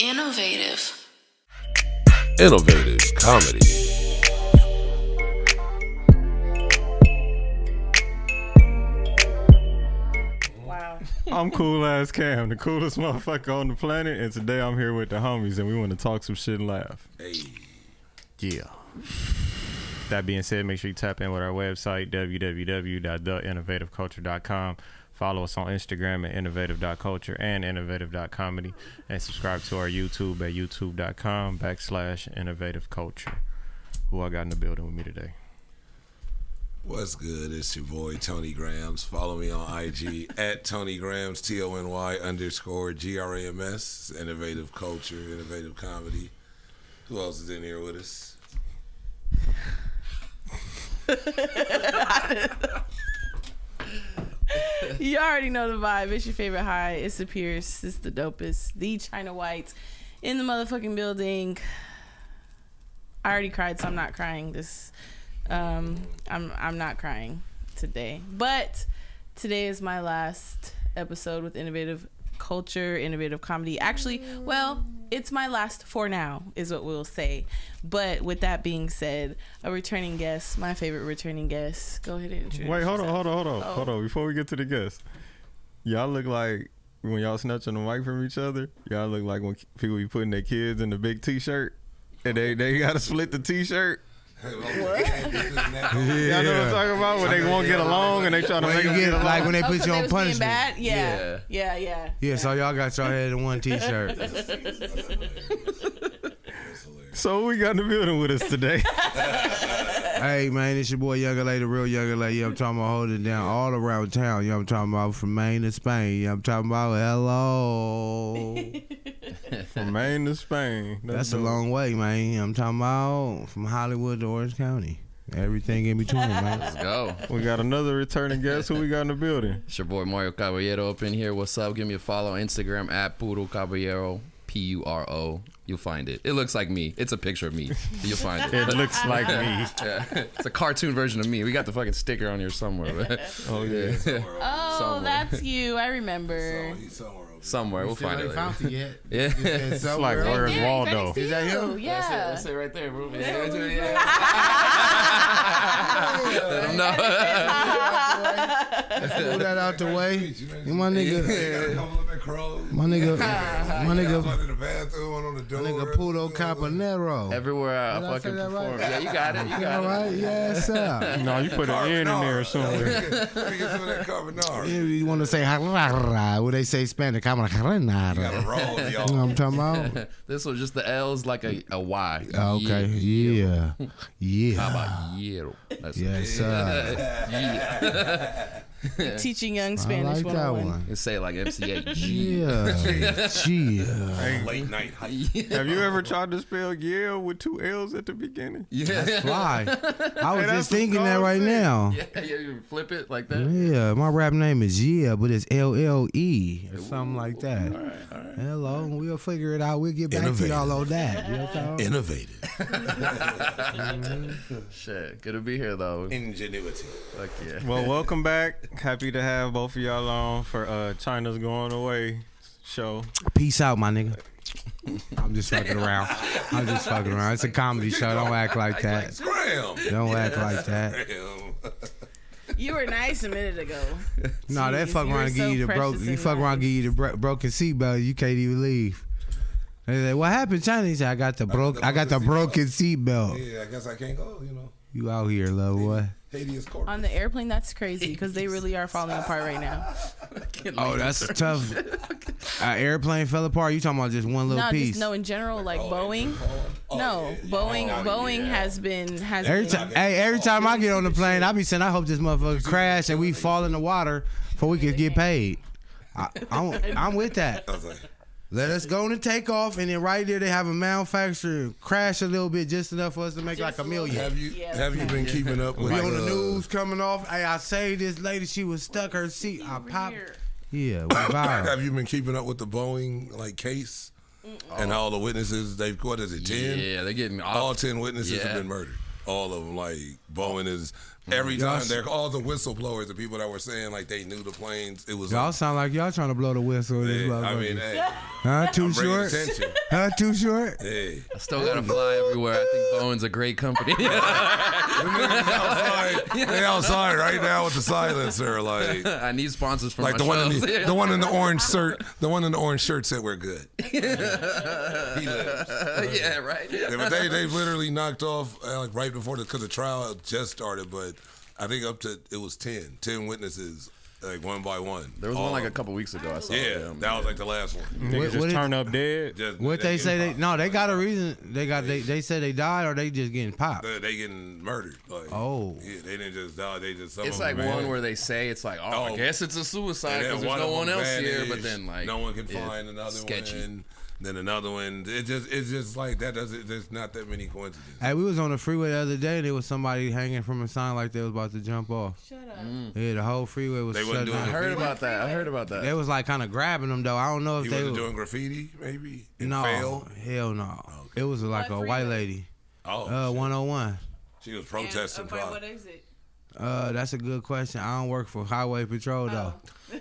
Innovative. Innovative comedy. Wow. I'm Cool Ass Cam, the coolest motherfucker on the planet, and today I'm here with the homies, and we want to talk some shit and laugh. Hey. Yeah. That being said, make sure you tap in with our website, www.theinnovativeculture.com. Follow us on Instagram at innovative.culture and innovative.comedy, and subscribe to our YouTube at youtube.com/innovativeculture. Who I got in the building with me today? What's good? It's your boy Tony Grams. Follow me on IG at Tony Grams, TONY_GRAMS. Innovative culture, innovative comedy. Who else is in here with us? You already know the vibe. It's your favorite high. It's the Pierce. It's the dopest. The China White in the motherfucking building. I already cried, so I'm not crying. I'm not crying today. But today is my last episode with Innovative Culture, Innovative Comedy. Actually, well, it's my last for now, is what we'll say. But with that being said, a returning guest, my favorite returning guest. Go ahead and introduce Wait, hold yourself. on. Before we get to the guest, y'all look like when y'all snatching the mic from each other, y'all look like when people be putting their kids in the big T-shirt and they gotta split the T-shirt. What? Y'all know what I'm talking about? When they won't get along and they trying to make them get along. Like when they put you on punishment. Bad? Yeah. Yeah, so y'all got your head in one T-shirt. So we got in the building with us today. Hey, man, it's your boy Younger Lady, real Younger Lady. I'm talking about holding it down all around town. You know I'm talking about from Maine to Spain. You know I'm talking about hello. From Maine to Spain. That's a long way, man. I'm talking about from Hollywood to Orange County. Everything in between, man. Let's go. We got another returning guest. Who we got in the building? It's your boy Mario Caballero up in here. What's up? Give me a follow on Instagram at Puro Caballero, Puro. You'll find it. It looks like me. It's a picture of me. You'll find it. It looks like me. Yeah. It's a cartoon version of me. We got the fucking sticker on here somewhere. Oh, yeah. Oh, Somewhere. That's you. I remember. Somewhere. We'll find it later. Found it yet. Yeah. It's like, where's Yeah, Waldo? Is that you? Yeah. That's it right there, bro. Let them know. Move that out the way. My nigga Pudo Caballero. Everywhere I Did I say fucking that perform. right? Yeah, you got it. You got All it. right, yes, sir. No, you put an N in there somewhere. Let me get some of that carbonara. You want to say what they say Spanish? You gotta roll, know y'all. what I'm talking about? This was just the L's like a Y. Okay, yeah. Caballero. That's Yes, sir. Yeah. Teaching young I Spanish like that 101. one. You say it like MCA. Yeah. Late night hype. Have you ever tried to spell Yale with two L's at the beginning? Yeah. Fly. I was that's just thinking some that right cold shit. now. Yeah, you flip it like that. Yeah, my rap name is but it's LLE or something like that. All right. Hello, we'll figure it out. We'll get back to y'all on that. You know what I'm talking Innovative. Shit, good to be here though. Ingenuity. Fuck yeah. Well, welcome back. Happy to have both of y'all on for China's Going Away show. about? Peace out, my nigga. I'm just fucking around. It's a comedy show. Don't act like that. Scram. Don't act like that. Scram. You were nice a minute ago. No, that Jeez, fuck you were around and so give you the broke. precious You and fuck around and nice. give you the broken seatbelt. You can't even leave. They say, what happened, China? He said, I got the broken seatbelt. Yeah, I guess I can't go, you know. You out here, little boy. Habeas corpus. On the airplane, that's crazy because they really are falling apart right now. Oh, that's tough. Airplane fell apart. You talking about just one little No, piece? just no. In general, like Boeing. No, Boeing has been Every time I get on the plane, I be saying, I hope this motherfucker crash and we fall in the water before we could get paid. I'm with that. I was like, Let us go and take off, and then right there they have a manufacturer crash a little bit, just enough for us to make like $1 million. have you been keeping up with Be on the news coming off. Hey, I saved this lady. She was stuck her seat. I popped. Yeah, we viral. Have you been keeping up with the Boeing case and all the witnesses? What is it? 10? Yeah, they're getting all 10 witnesses have been murdered. all of them. Like Bowen is every time they're all the whistleblowers, the people that were saying like they knew the planes. It was Y'all like, sound like y'all trying to blow the whistle. In this I motherfucker. mean, hey, huh? Too I'm bringing short? attention. Huh? Too short? Hey, I still gotta fly everywhere. I think Bowen's a great company. they outside right now with the silencer. Like I need sponsors for like my the one in shows. the one in the orange shirt. The one in the orange shirt said we're good. He lives. Yeah, right. Yeah, but they literally knocked off like right before because the trial just started. But I think up to it was 10 witnesses, like one by one. There was All one like of a them. couple weeks ago. I saw Yeah, them. that was like the last one. Niggas What just is- turn up dead. Just, What they say getting they got a reason. They said they died or they just getting popped. popped. They getting murdered. Like, Oh. yeah, they didn't just die. They just some It's of like them one vanished. where they say it's like, I Oh. guess it's a suicide And then because there's one no of one them else here. But vanished. then like no one can yeah, find another sketchy. one. Then another one. It's just like that. There's not that many coincidences. Hey, we was on the freeway the other day and there was somebody hanging from a sign like they was about to jump off. Shut up. Yeah, the whole freeway was They shut wasn't doing I down. heard about that. I heard about They that. was like kind of grabbing them though. I don't know if He they wasn't was, doing graffiti, maybe. And no, failed? hell no. It was like What a white freeway? lady. Oh, shit. 101. She was protesting. By probably. what exit? That's a good question. I don't work for Highway Patrol though.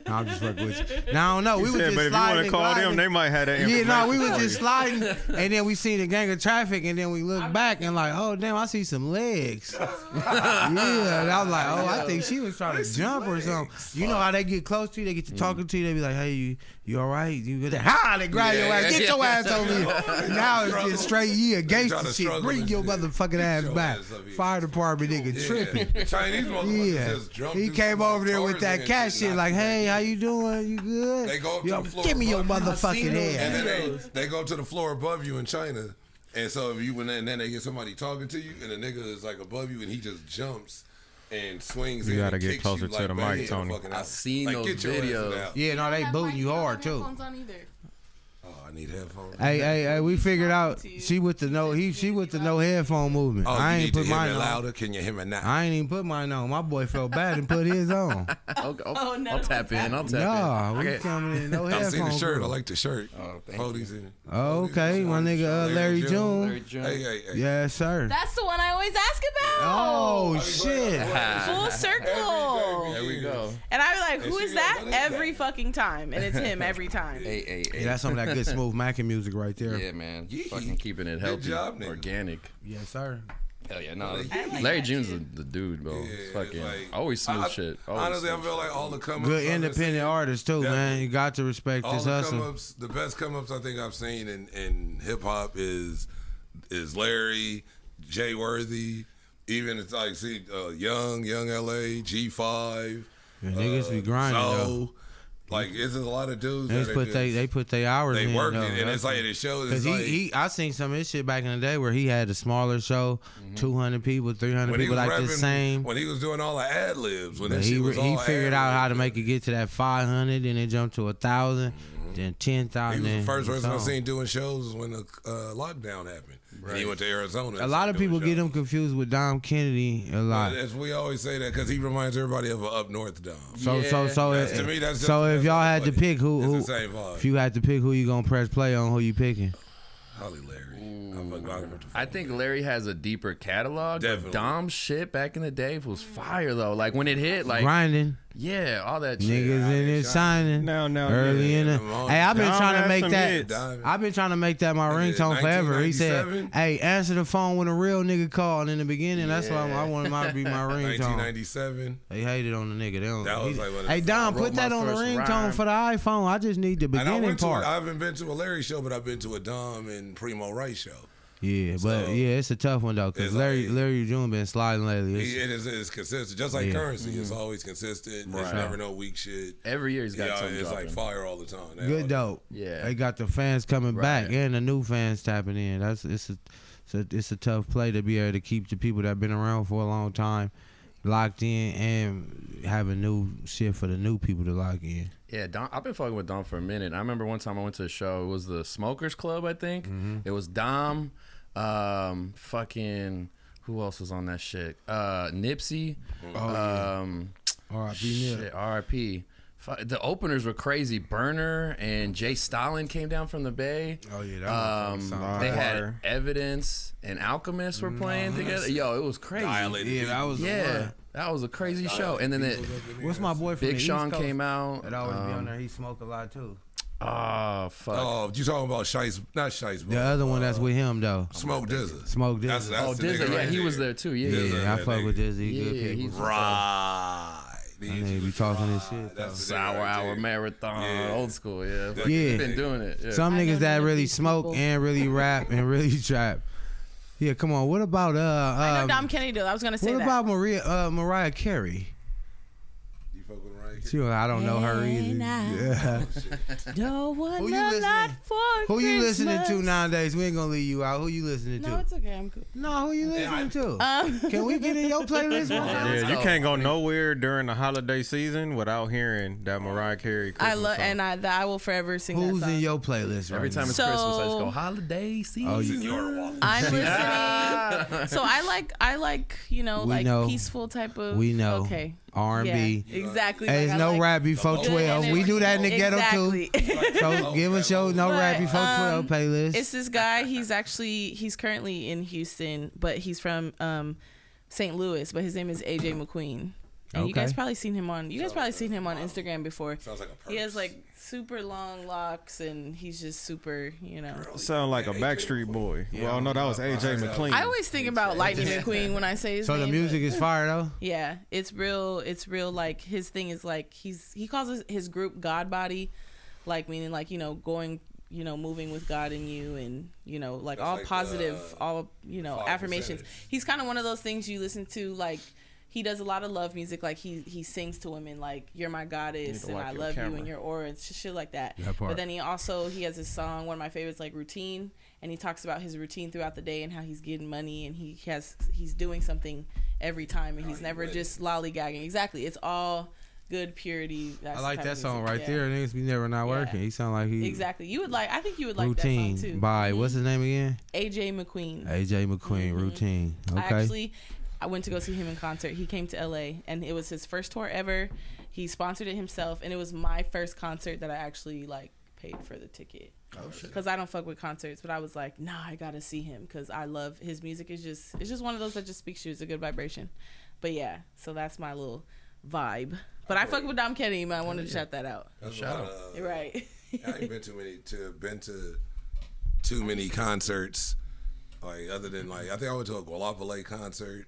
No, I'm just fucking with you. Now I don't know. We He was said, just but if you sliding want to and call gliding. them, they might have that Yeah, information. no, we was for just you. sliding, and then we seen the gang of traffic, and then we looked back and like, oh damn, I see some legs. Yeah, and I was like, oh, I think she was trying to jump or something. You know how they get close to you, they get to talking to you, they be like, hey, you all right? You good? Ha! They grab your ass, get your ass over here. Now it's just straight gangster trying to shit. struggle Bring and your shit. motherfucking ass your back. ass up here. Fire department nigga tripping. Yeah. Chinese motherfuckers Yeah, just jump he through came some, over there with Tarzan that and cat shit knock like, you hey, back. how you doing? You good? They go up to Yo, the floor give me your above you. motherfucking And head. then they go to the floor above you in China. And so if you and then they get somebody talking to you and the nigga is like above you and he just jumps and swings You in gotta and get kicks closer you to like, the bang mic, your Tony. fucking I've out. seen Like, those get your asses videos. out. Yeah, no, they booting you hard too. Headphones on either. Oh, I need headphones. Hey, we figured out she with the no headphone movement. Oh, I you ain't need to put hear mine me on. louder. Can you hear me now? I ain't even put mine on. My boy felt bad and put his on. I'll no. tap in. I'll tap Nah, in. we coming in no I headphone. see the shirt. I group. like the shirt. Oh, thank 40s in it. Oh, okay, my nigga Larry June. Larry June. Hey. Yes, sir. That's the one I always ask about. Oh shit. Full circle. There we go. And I be like, who she is like, that? what is Every that? fucking time. And it's him every time. Hey. Yeah, that's some of that good smooth Mackin music right there. Yeah, man. Yeah. Fucking keeping it healthy, job, nigga. organic. Yes, sir. Hell yeah, no. I Larry that June's too. the dude, bro. Yeah, It's it's fucking like- always smooth shit. Always Honestly, I smooth feel shit. like all the come ups. Good independent artist too, man. You got to respect All his the hustle. come ups, the best come ups I think I've seen in hip hop is Larry, Jay Worthy, even it's like Young LA, G5. Yeah, niggas be grinding though. Zoe. Like it's a lot of dudes. They that put they put their hours they in. working, though. and it's like it shows. Cause It's like, he I seen some of his shit back in the day where he had a smaller show, 200 people, 300 when he people was like the rapping, same. when he was doing all the ad libs, when But that he shit was all figured out how to ad-libbed. make it get to that 500, then it jumped to 1,000, then 10,000. He was the first person I so. seen doing shows when the lockdown happened. And he went to Arizona. A lot of people get him confused with Dom Kennedy a lot. As we always say that because he reminds everybody of an up north Dom. So That's- to me, that's just- so if that's y'all had to funny. pick who It's the same vibe. if you had to pick who you gonna press play on, who you picking? Holly Larry. I'm fucking out of it. I think Larry has a deeper catalog. Definitely. But Dom's shit back in the day was fire though. Like when it hit, like Grinding, yeah, all that shit. niggas in it shining. Now, Early yeah. in the Come on. hey, I've been Dom trying to had make some that. hits. I've been trying to make that my Nigga, ringtone forever. He said, 1997? "Hey, answer the phone when a real nigga called in the beginning." That's why I wanted mine to be my ringtone. 1997. They hated on the nigga. They don't, That was like one of the hey Don, I wrote put that my on the first ringtone rhyme. for the iPhone. I just need the And I beginning went to part. I haven't been to a Larry show, but I've been to a Dom and Primo Rice show. Yeah, but So, yeah, it's a tough one though, cause it's Larry like- June been sliding lately. It's- It's consistent, just like Yeah. Currency. It's always consistent. There's Right. never no weak shit. Every year he's got Yeah, something it's dropping. like fire all the time. They Good all- dope. Yeah. They got the fans coming back Right. and the new fans tapping in. It's a tough play to be able to keep the people that have been around for a long time locked in and having new shit for the new people to lock in. Yeah, Dom, I've been fucking with Dom for a minute. I remember one time I went to a show. It was the Smokers Club, I think. It was Dom, fucking who else was on that shit? Nipsey. R.I.P. Nip. Shit, R.I.P. The openers were crazy. Burner and Jay Stalin came down from the Bay. Oh yeah, that motherfucker They had Fire. Evidence and Alchemist were playing together. Yo, it was crazy. Yeah, that was That was a crazy show. And then What's my boy from Big the Sean East Coast came out. that always be on there? He smoke a lot too. Oh fuck. Oh, you talking about Shice? Not Shice. The other one that's with him though. Smoke Dizza. Smoke That's Dizzy. Oh, the nigga Dizzy, yeah, right he there. was there too. Yeah, Dizzy. yeah. I that fuck nigga. with Dizzy. Yeah, Good yeah, people. he's Right. That nigga be talking this shit. Though. That's the nigga Sour right Hour there. Marathon, Yeah. old school. Yeah, Yeah. He's been doing it. Yeah. Some I know niggas that none of really these smoke people. and really rap and really trap. Yeah, come on. What about I know Dom Kennedy though. I was gonna say what that. about Mariah Carey? You fuck with Mariah Carey? She, I don't know her either. Yeah. Don't want Who you a listening- lot for Who you listening to Christmas. nowadays? We ain't gonna leave you out. Who you listening No, to? it's okay. I'm good. No, who you listening to? Um, Can we get in your playlist? Yeah, you can't go nowhere during the holiday season without hearing that Mariah Carey Christmas I love, song. and I will forever sing Who's that song. in your playlist right Every time now? it's So- Christmas, I just go holiday season. Oh, you- Your wallet. I'm listening. So I like We like know. peaceful type of. We know. Okay. R&B. Yeah, exactly. Hey, like, it's I no like rap before Good 12. We do that in the ghetto too. exactly. So give us your no rap before 12 playlist. It's this guy. He's currently in Houston, but he's from St. Louis. But his name is AJ McQueen. And you guys Okay. probably seen him on. You guys probably seen him on Instagram before. Sounds like a purse. He has like super long locks, and he's just super. Sound like a Backstreet Boy. Well, no, that was AJ McLean. I always think about Lightning McQueen when I say his So name. the music but- is fire though. Yeah, it's real. It's real. Like his thing is like he calls his group God Body, like meaning like going moving with God in you, and like That's all like, positive, all 5%. affirmations. He's kind of one of those things you listen to like. He does a lot of love music, like he sings to women like "You're my goddess" and wipe "I your love you" camera. and "Your aura" and shit like that. That part. But then he has his song, one of my favorites, like "Routine," and he talks about his routine throughout the day and how he's getting money and he's doing something every time and he's never just lollygagging. Exactly, it's all good purity. That's I the like type that of song music, right yeah. there. Niggas be never not Yeah. working. He sound like he Exactly, I think you would like routine that song too. by what's his name again? AJ McQueen. AJ McQueen. Routine. Okay. I went to go see him in concert. He came to LA and it was his first tour ever. He sponsored it himself and it was my first concert that I actually like paid for the ticket. Oh shit. Because I don't fuck with concerts, but I was like, nah, I gotta see him because I love his music. It's just one of those that just speaks to you. It's a good vibration. But yeah, so that's my little vibe. But I fuck with Dom Kennedy, man. I wanted to shout that out. That's Shout a lot out. of- Right. I ain't been to too many concerts. Like other than like I think I went to a Gualapale concert.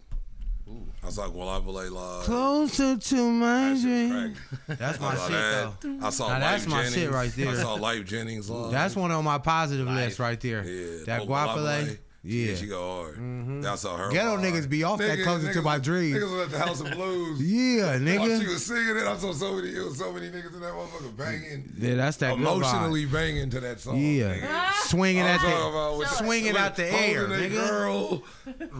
I saw Gualapale live. Closer to my That shit dream. crack. That's my I saw shit that. though. I saw Now, that's Life my Jennings. shit right there. I saw Life Jennings live. That's one on my positive Life. list right there. Yeah. That Oh, Guapale. Yeah, Yeah. she go hard. I saw her. Ghetto live. niggas be off that Closer to My Dream. Niggas was at the House of Blues. Yeah, While she nigga. was singing it, I saw so many niggas in that motherfucker banging. Yeah, that's that good vibe. Emotionally banging to that song. Yeah. nigga. Swinging I'm at talking the about with swinging out the air, holding a nigga. girl,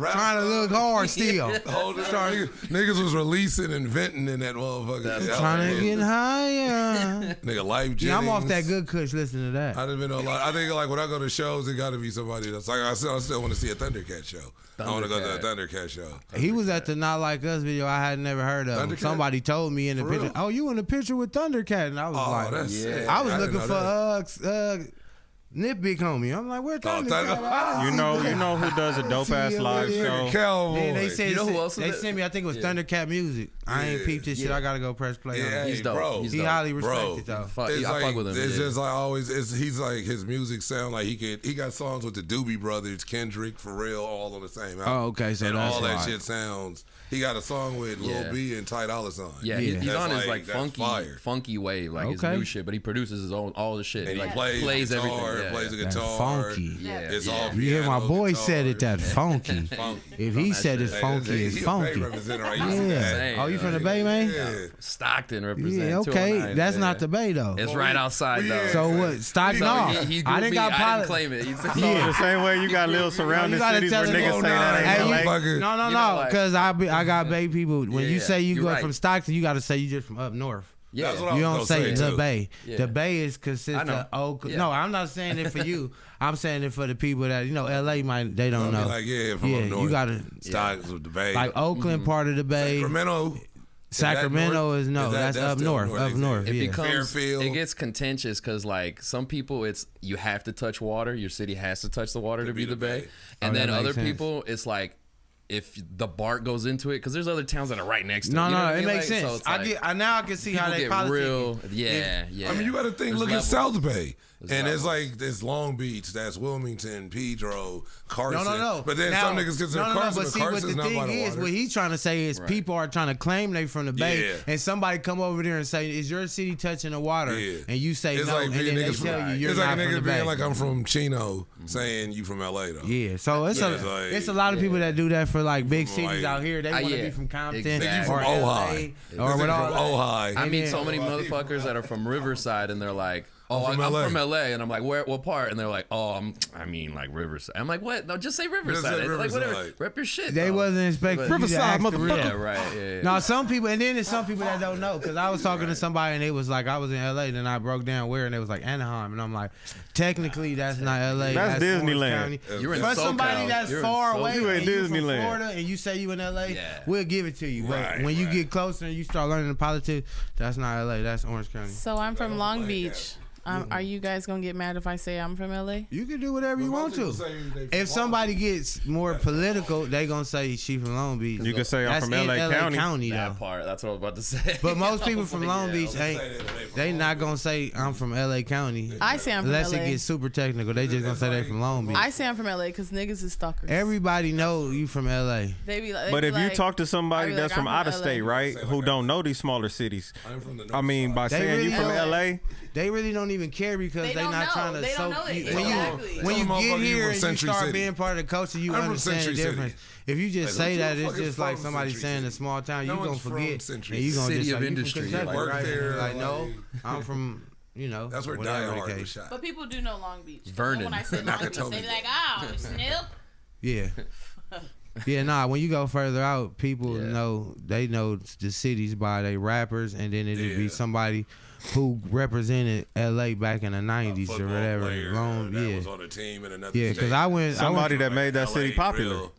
Trying to look hard still. Niggas was releasing and venting in that motherfucker. Trying to get higher. Nigga, Life Jennings. Yeah, I'm off that good kush listening to that. I didn't know a lot. I think like when I go to shows, it got to be somebody that's like I still want to see a Thundercat show. I want to go to a Thundercat show. He was at the Not Like Us video I had never heard of. Thundercat? Somebody told me in the For picture, real? oh, you in the picture with Thundercat. And I was Oh, like, that's sick. I was I didn't looking know for Nip Big Homie. I'm like, where Thundercat? Thunder- at? You know who does a dope ass See, live yeah, show? Cowboy. Then they said You know who else is they it? sent me. I think it was Thundercat music. I ain't Yeah. peeped this shit. I gotta go press play on yeah, it. He's dope. bro. He's He dope. highly Bro. respected though. Fuck, It's I like, fuck with him. It's yeah. just like always. He's like his music sound like he got songs with the Doobie Brothers, Kendrick, Pharrell, all on the same album. Oh, okay, so and that's all that why. shit sounds. He got a song with Yeah. Lil B and Ty Dolla $ign. Yeah, Yeah. he's That's on his like that's fire. funky wave, like his Okay. new shit, but he produces his own all the shit. And like he plays everything. guitar, Yeah, plays yeah. a That guitar. funky. Yeah, It's yeah. all You hear my piano, boy guitar. said it that funky. Funky. If he that said shit. it's funky, He it's a Bay funky. representative, right? Yeah. Saying, Oh, you from the Bay, man? Yeah. Stockton represent. Yeah, okay. 209, That's yeah. not the Bay though. It's right outside though. So what? Stockton So off. he I grew didn't me. got I pilot. didn't claim it. He's So the same way you got little surrounding gotta cities tell where him, niggas oh, say nah, that hey, ain't you LA. fucking- No, You know, like- because I got Bay people. When Yeah, you say you you're go right. from Stockton, you got to say you just from up north. yeah. That's what I You was don't gonna say say, the too. Bay. Yeah. The Bay is I consistent know. of Oakland. Yeah. No, I'm not saying it for you. I'm saying it for the people that LA might they don't know. Like, yeah, from Yeah, up north. you gotta Stocks with the Bay. like Oakland part of the Bay. Sacramento. Sacramento is no, that's up north. Up north. It Yeah. becomes Fairfield. it gets contentious because like some people it's you have to touch water. Your city has to touch the water to be the bay, and Oh, then that other makes sense. people it's like if the BART goes into it because there's other towns that are right next to it. No, you know no, what I it mean? makes Like, sense. so it's like, now I can see how people they get politic. real. Yeah. I mean, you got to think. There's Look levels. at South Bay, There's and it's levels. like this Long Beach, that's Wilmington, Pedro, Carson. No. But then some niggas consider Carson. But see, Carson's what the not by thing the is, water. what he's trying to say is people are trying to claim they from the Bay, Yeah. and somebody come over there and say, "Is your city touching the water?" Yeah. And you say It's no, like and being then they niggas tell you you're it's not like a from the nigga Bay. being like I'm from Chino, saying you from LA though. Yeah, so it's Yeah, it's like- it's a lot of people that do that for like big From, cities like- out here. They want to yeah, be from Compton exactly. or Nigga from LA Ojai. or Nigga with all from that. Ojai. I meet then- so many motherfuckers that are from Riverside and they're like, "Oh, I'm I'm from LA. from LA," and I'm like, "What part?" And they're like, "Oh, I mean, like Riverside." I'm like, "What? No, just say Riverside. say It's like whatever, Riverside. rep your shit." They dog. wasn't expecting But- you to ask the real. Yeah, right. Yeah. No, some people, and then there's some people that don't know. Because I was talking to somebody, and it was like, I was in LA, then I broke down where, and it was like Anaheim. And I'm like, technically, that's not LA. That's Orange Disneyland. County. You're in For SoCal. somebody that's You're in far SoCal. away, You in and you from Disneyland. Florida, and you say you in LA, Yeah. we'll give it to you. But Right, when you right. get closer and you start learning the politics, that's not LA. That's Orange County. So I'm from Long Beach. Are you guys gonna get mad if I say I'm from LA? You can do whatever you want to. Most people say they from If somebody gets more political, they gonna say she from Long Beach. You can say I'm That's from in LA County. though. That part. That's what I was about to say. But most people from Long Beach Yeah, ain't. They not gonna say I'm from LA County. I say I'm from Unless LA. it gets super technical, they just gonna say they from Long Beach. I say I'm from LA because niggas is stalkers. Everybody know you from LA. They be like, But if you talk to I somebody be that's like, from I'm out of from state, LA. right, who don't know these smaller cities, I'm from the north I mean, by They saying you really from don't. LA, They really don't even care because They they don't not know. trying to They don't soak know it. you. Exactly. When you Some get motherfucker, you here from and you Century start City. being part of the culture, you I'm from understand the Century City. difference. If you just Like, say who that, the it's fuck is just like from somebody Century saying a City? small town, No you one's gonna from forget. Century And you gonna City just of like, industry, You from Kentucky, like, work right? there, Like, no, like- I'm from, That's where Die whatever the Hard was case. shot. But people do know Long Beach. Vernon. When I say Long Beach, they be like, oh, Snip. Yeah. Yeah, nah, when you go further out, people Yeah. know, they know the cities by their rappers, and then it'll Yeah. be somebody who represented LA back in the 90s or Football whatever. player Long, that yeah. was on a team in another Yeah, state. because I went, somebody that made that LA city popular. real.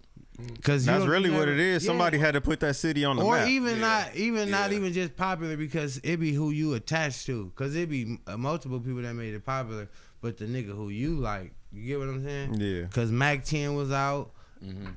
cause you That's don't- really you what never- it is. yeah. Somebody had to put that city on the Or map. even Yeah. not Yeah. even just popular, because it be who you attached to. Cause it be multiple people that made it popular, but the nigga who you like, you get what I'm saying? Yeah. Cause Mac 10 was out.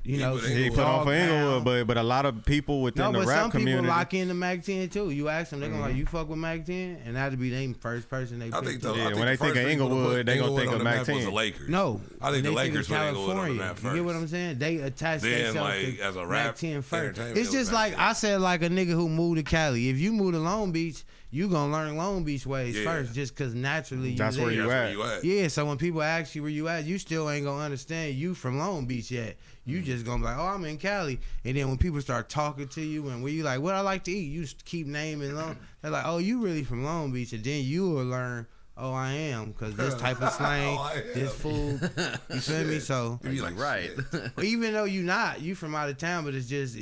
You know, but He put on for Dogtown. Inglewood, but a lot of people within No, the but rap some community. people lock into Mac 10 too. You ask them, they gonna like, you fuck with Mac 10, and that'd be their first person they I pick. think to- the, Yeah, I think when they the first think of people to Inglewood, put they gonna think on of the Mac map was 10. the Lakers. No, I think the they Lakers think put of Inglewood on the California. map You get what first. I'm saying? They attach Then, themselves like, to as a Mac rap 10 first. entertainment, It's it was just Mac like 10. I said, like a nigga who moved to Cali. If you move to Long Beach, you gonna learn Long Beach ways Yeah. first, just cause naturally That's you where there. you That's at. where you at. Yeah, so when people ask you where you at, you still ain't gonna understand you from Long Beach yet. You just gonna be like, oh, I'm in Cali. And then when people start talking to you and where you like, what I like to eat, you just keep naming Long. They're like, oh, you really from Long Beach. And then you will learn, oh, I am, because this type of slang, Oh, I am. this food, you feel me? So You be like, right. shit. even though you from out of town, but it's just,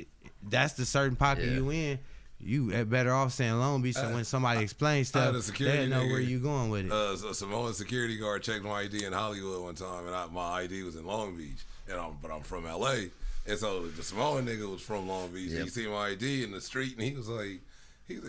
that's the certain pocket Yeah. you in. You better off saying Long Beach, so when somebody explains I had stuff, a security they know nigga, where you going with it. A Samoan security guard checked my ID in Hollywood one time, and my ID was in Long Beach, but I'm from LA, and so the Samoan nigga was from Long Beach. Yep. And he see my ID in the street, and he was like, you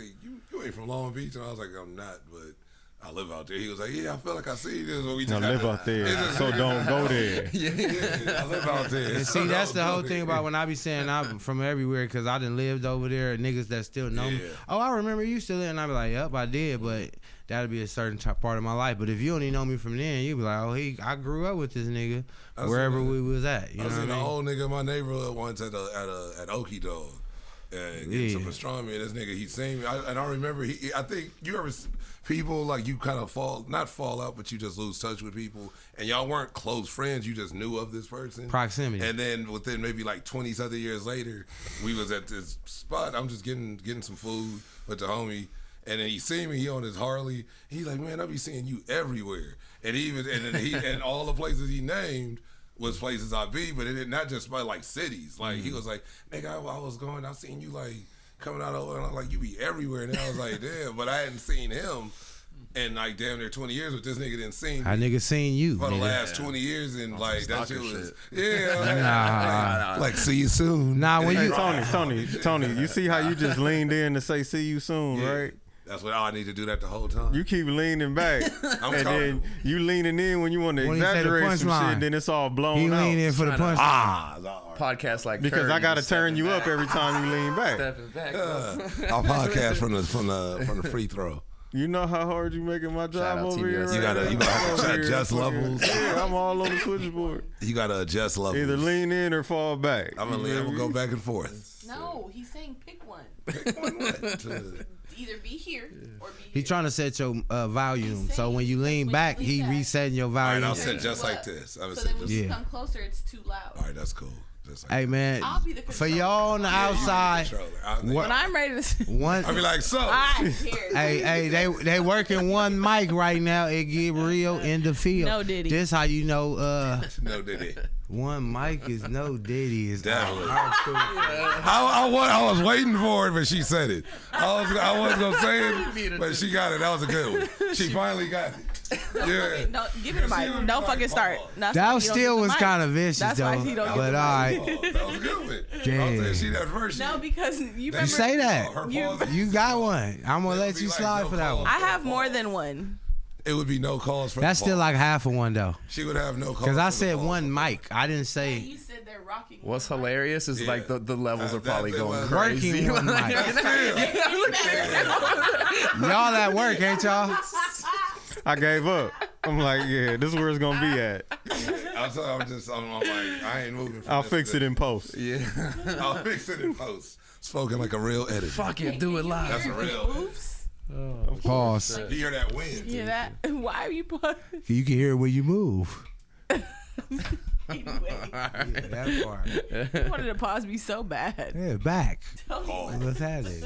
ain't from Long Beach, and I was like, I'm not, but I live out there. He was like, yeah, I feel like I see this. Or we Now just live out there, so don't go there. Yeah, I live out there. And see, that's the whole thing about when I be saying I'm from everywhere, because I done lived over there. Niggas that still know me. Yeah. Oh, I remember you still there. And I be like, yep, I did. But that'll be a certain part of my life. But if you only know me from then, you be like, oh, I grew up with this nigga I wherever seen we was at. You I know seen what I an mean? old nigga in my neighborhood once at Okie Dog. Getting some Yeah. pastrami, and this nigga, he seen me. I remember, I think you ever, people like you kind of not fall out, but you just lose touch with people, and y'all weren't close friends, you just knew of this person. Proximity. And then within maybe like 20-something years later, we was at this spot, I'm just getting some food with the homie, and then he seen me, he on his Harley, he's like, man, I be seeing you everywhere. And and all the places he named was places I be, but it did not just by like cities. Like he was like, nigga, I seen you like coming out of, and I was like, you be everywhere. And I was like, damn, but I hadn't seen him and like damn near 20 years, but this nigga didn't seen That me nigga seen you. for the nigga. last 20 years, and like that shit stalker was Nah. like see you soon. Nah, when Hey, you Tony, you see how you just leaned in to say "see you soon," Yeah. right? That's what I need to do that the whole time. You keep leaning back, I'm and then you leaning in when you want to When he say the exaggerate some punchline. shit. Then it's all blown he out. lean in for the Tryna- punch. Podcast like Because Curry, I gotta just turn stepping you up back. every time you lean back. Stepping back. I'll podcast from the free throw. You know how hard you making my job out over TBS. here. You right gotta now? have to I'm over adjust here fucking- levels. Yeah, I'm all on the switchboard. You gotta adjust levels. Either lean in or fall back. I'm gonna go back and forth. No, he's saying pick one. Either be here or be here. He trying to set your volume. He's So when you saying, lean when back, you he lean back. resetting your All right, volume. I'll sit just like this. I'm So gonna then sit when just. you Yeah. come closer, it's too loud. All right, that's cool. Just like Hey man, I'll be the for controller. y'all on the outside, what? When I'm ready to, one. I be like, so. I care. Hey, they working one mic right now. It get real in the field. No Diddy. This how you know No, did he? one mic is no Diddy. Is Definitely. hard I was waiting for it, but she said it. I wasn't gonna say it, but she got it. That was a good one. She finally got it. Yeah. No, give me the mic. Don't fucking start. That's That why was he don't still get the was mic. kind of vicious That's though. why he don't get But the all mic. right, Oh, that was a good one. Damn. I was saying she that first. No, because you remember. you say that. Her You- pause- You got one. I'm gonna That let would be you like slide no for that call. one. I have more than one. It would be no calls for. That's the still pause. like half of one though. She would have no calls. Cause I for the said pause. one mic. I didn't say You said they're rocking. What's hilarious is like the levels are That- probably that going was- crazy. working one mic. Y'all at work, ain't y'all? I gave up. I'm like, yeah, this is where it's gonna be at. I'm like, I ain't moving. From I'll this fix it in post. Yeah. I'll fix it in post. Spoken like a real editor. Fuck it, do it live. That's a real. Moves. Pause. You hear that wind? Yeah, that. Why are you pausing? You can hear it when you move. Anyway, That part. you wanted to pause me so bad. Yeah, back. Oh. Let's have it.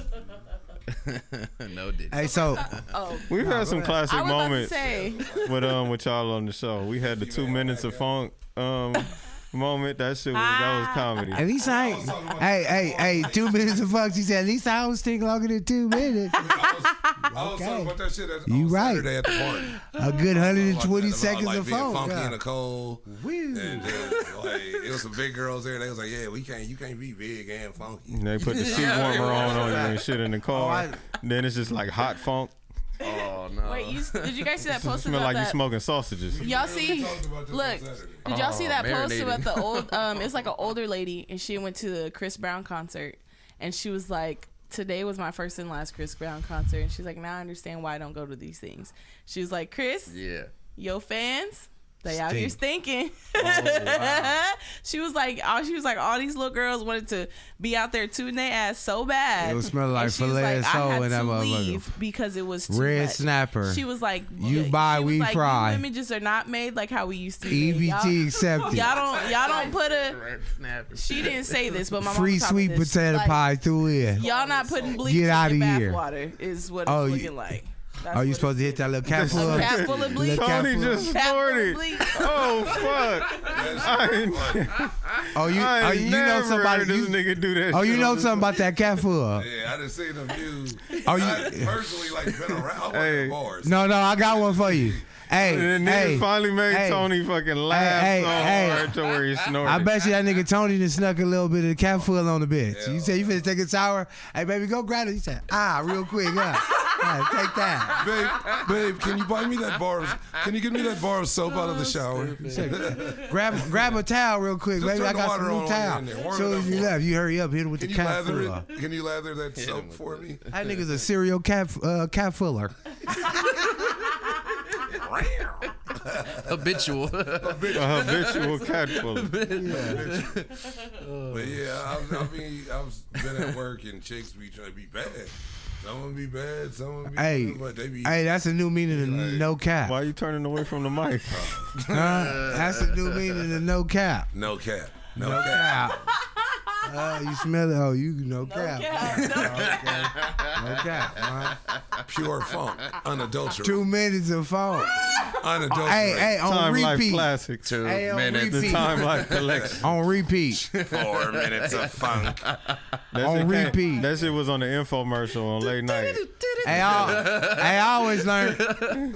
No, did. Hey, so Oh, We've had some classic I was about to moments say. with y'all on the show. We had the 2 minutes of funk moment. That shit was comedy. at least I ain't. Hey, 2 minutes of fuck. She said, at least I don't stink longer than 2 minutes. I was talking about that shit You on right. Saturday at the party. A good 120 About, seconds like, of being funk. funky yeah. in the cold. Woo. And just, like, it was some big girls there. They was like, yeah, you can't be big and funky. And they put the seat warmer on you and shit in the car. Oh, Then it's just like hot funk. Oh no. Wait, did you guys see that It post smell about like you that? smoking sausages. Y'all see? talked about this Look, on Saturday. did y'all see that post marinated. about the old? It's like an older lady, and she went to the Chris Brown concert, and she was like, "Today was my first and last Chris Brown concert," and she's like, "Now I understand why I don't go to these things." She was like, "Chris, Yeah. yo fans." They out here Stink. stinking. She was like, all these little girls wanted to be out there tooting their ass so bad. It was smelling like And she was filet of I soul had in that to motherfucker. leave because it was too Red much. snapper. She was like, You buy, she was we like, fry. You women just are not made like how we used to be. made. EBT accepted. Y'all don't put a. She didn't say this, but my mom Free was talking sweet this. potato Like, pie through it. Y'all not putting bleach Get in outta your here. bathwater is what Oh, it's you- looking like. That's Oh, you what supposed to hit that little cap it's- full? a cap full of bleach. Little cap Tony full. just Cap full of snorted. bleach. Oh fuck! Oh, you I know never somebody. heard this You, nigga do that. oh, you shit know on this something about that cat full? Yeah, I done seen a few. Oh, you- I personally like been around. I went Hey. to bars. No, I got one for you. Hey, And the nigga hey. finally made hey. Tony fucking laugh Hey, so hey. hard to where he snorted. I bet you that nigga Tony done snuck a little bit of the cat full on the bitch. Yeah. You said you finna take a shower. Hey, baby, go grab it. He said, real quick, take that. Babe, can you buy me that bar? Can you get me that bar of soap out of the shower? Grab a towel real quick, Just baby. turn I the got water some new on towel. in there. Warm So it as up you for left, you hurry up, hit it with Can the you cat lather full. it? Can you lather that soap for me? That nigga's a serial cat fuller. Habitual. A habitual cat full. But yeah, I've been at work and chicks be trying to be bad. Some of them be bad, some of them be Hey, good, but they be. hey, that's a new meaning of Like- no cap. Why you turning away from the mic? That's a new meaning of no cap. No cap. No, No cap. cap. You smell it? Oh, you no cap. No cap, man. Pure funk. Unadulterated. 2 minutes of phone. Unadulterated. Hey, on Time Life repeat. Classics. 2 Hey, on minutes. The repeat. Time Life Collection. On repeat. 4 minutes of funk. That On shit repeat. That shit was on the infomercial on late night. Hey, I always learn.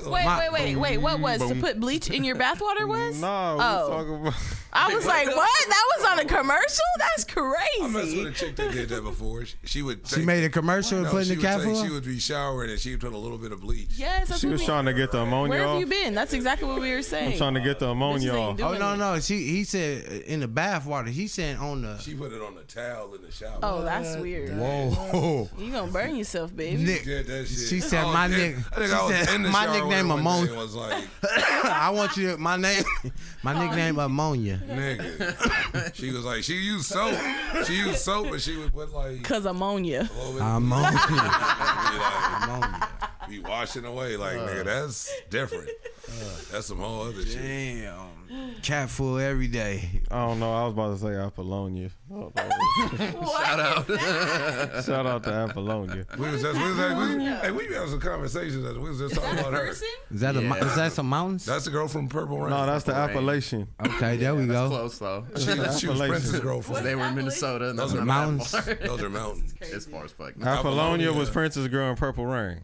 Wait. What was to put bleach in your bathwater was? No, we talking about. I was like, what? That was on a commercial? That's I messed with crazy. a chick that did that before. She would. She made a commercial and put in the cat food. She would be showering and she would put a little bit of bleach. Yes, that's She what was we, trying to get the ammonia where have off. you been? That's exactly what we were saying. I'm trying to get the ammonia Bitches ain't off. doing Oh no, it. no. He said in the bath water. He said on the. She put it on the towel in the shower. Oh, that's weird. Whoa. You gonna burn yourself, baby. Nick, Did that shit. she said I my was in- nick. I think She I was said in the my shower nickname one day ammonia. and was like, I want you to, my nickname ammonia. nigga. She was like, she used soap. She used soap, but she would put like Cause ammonia. a little bit Ammonia. be like, Ammonia. be washing away. Like, nigga, that's different. That's some whole other shit. Damn. Cat food every day. I don't know. I was about to say Apollonia. Shout out. Shout out to Apollonia. We was just, hey, we had some conversations. That we was just talking about her. Person? Is that Yeah. is that some mountains? That's the girl from Purple Rain. No, that's the Rain. Appalachian. Okay, there we go. Close though. she was Appalachian. Prince's girlfriend. They were in Minnesota. And Those that's are not that mountains. far. Those are mountains. As far as fuck. Apollonia was Apollonia. Prince's girl in Purple Rain.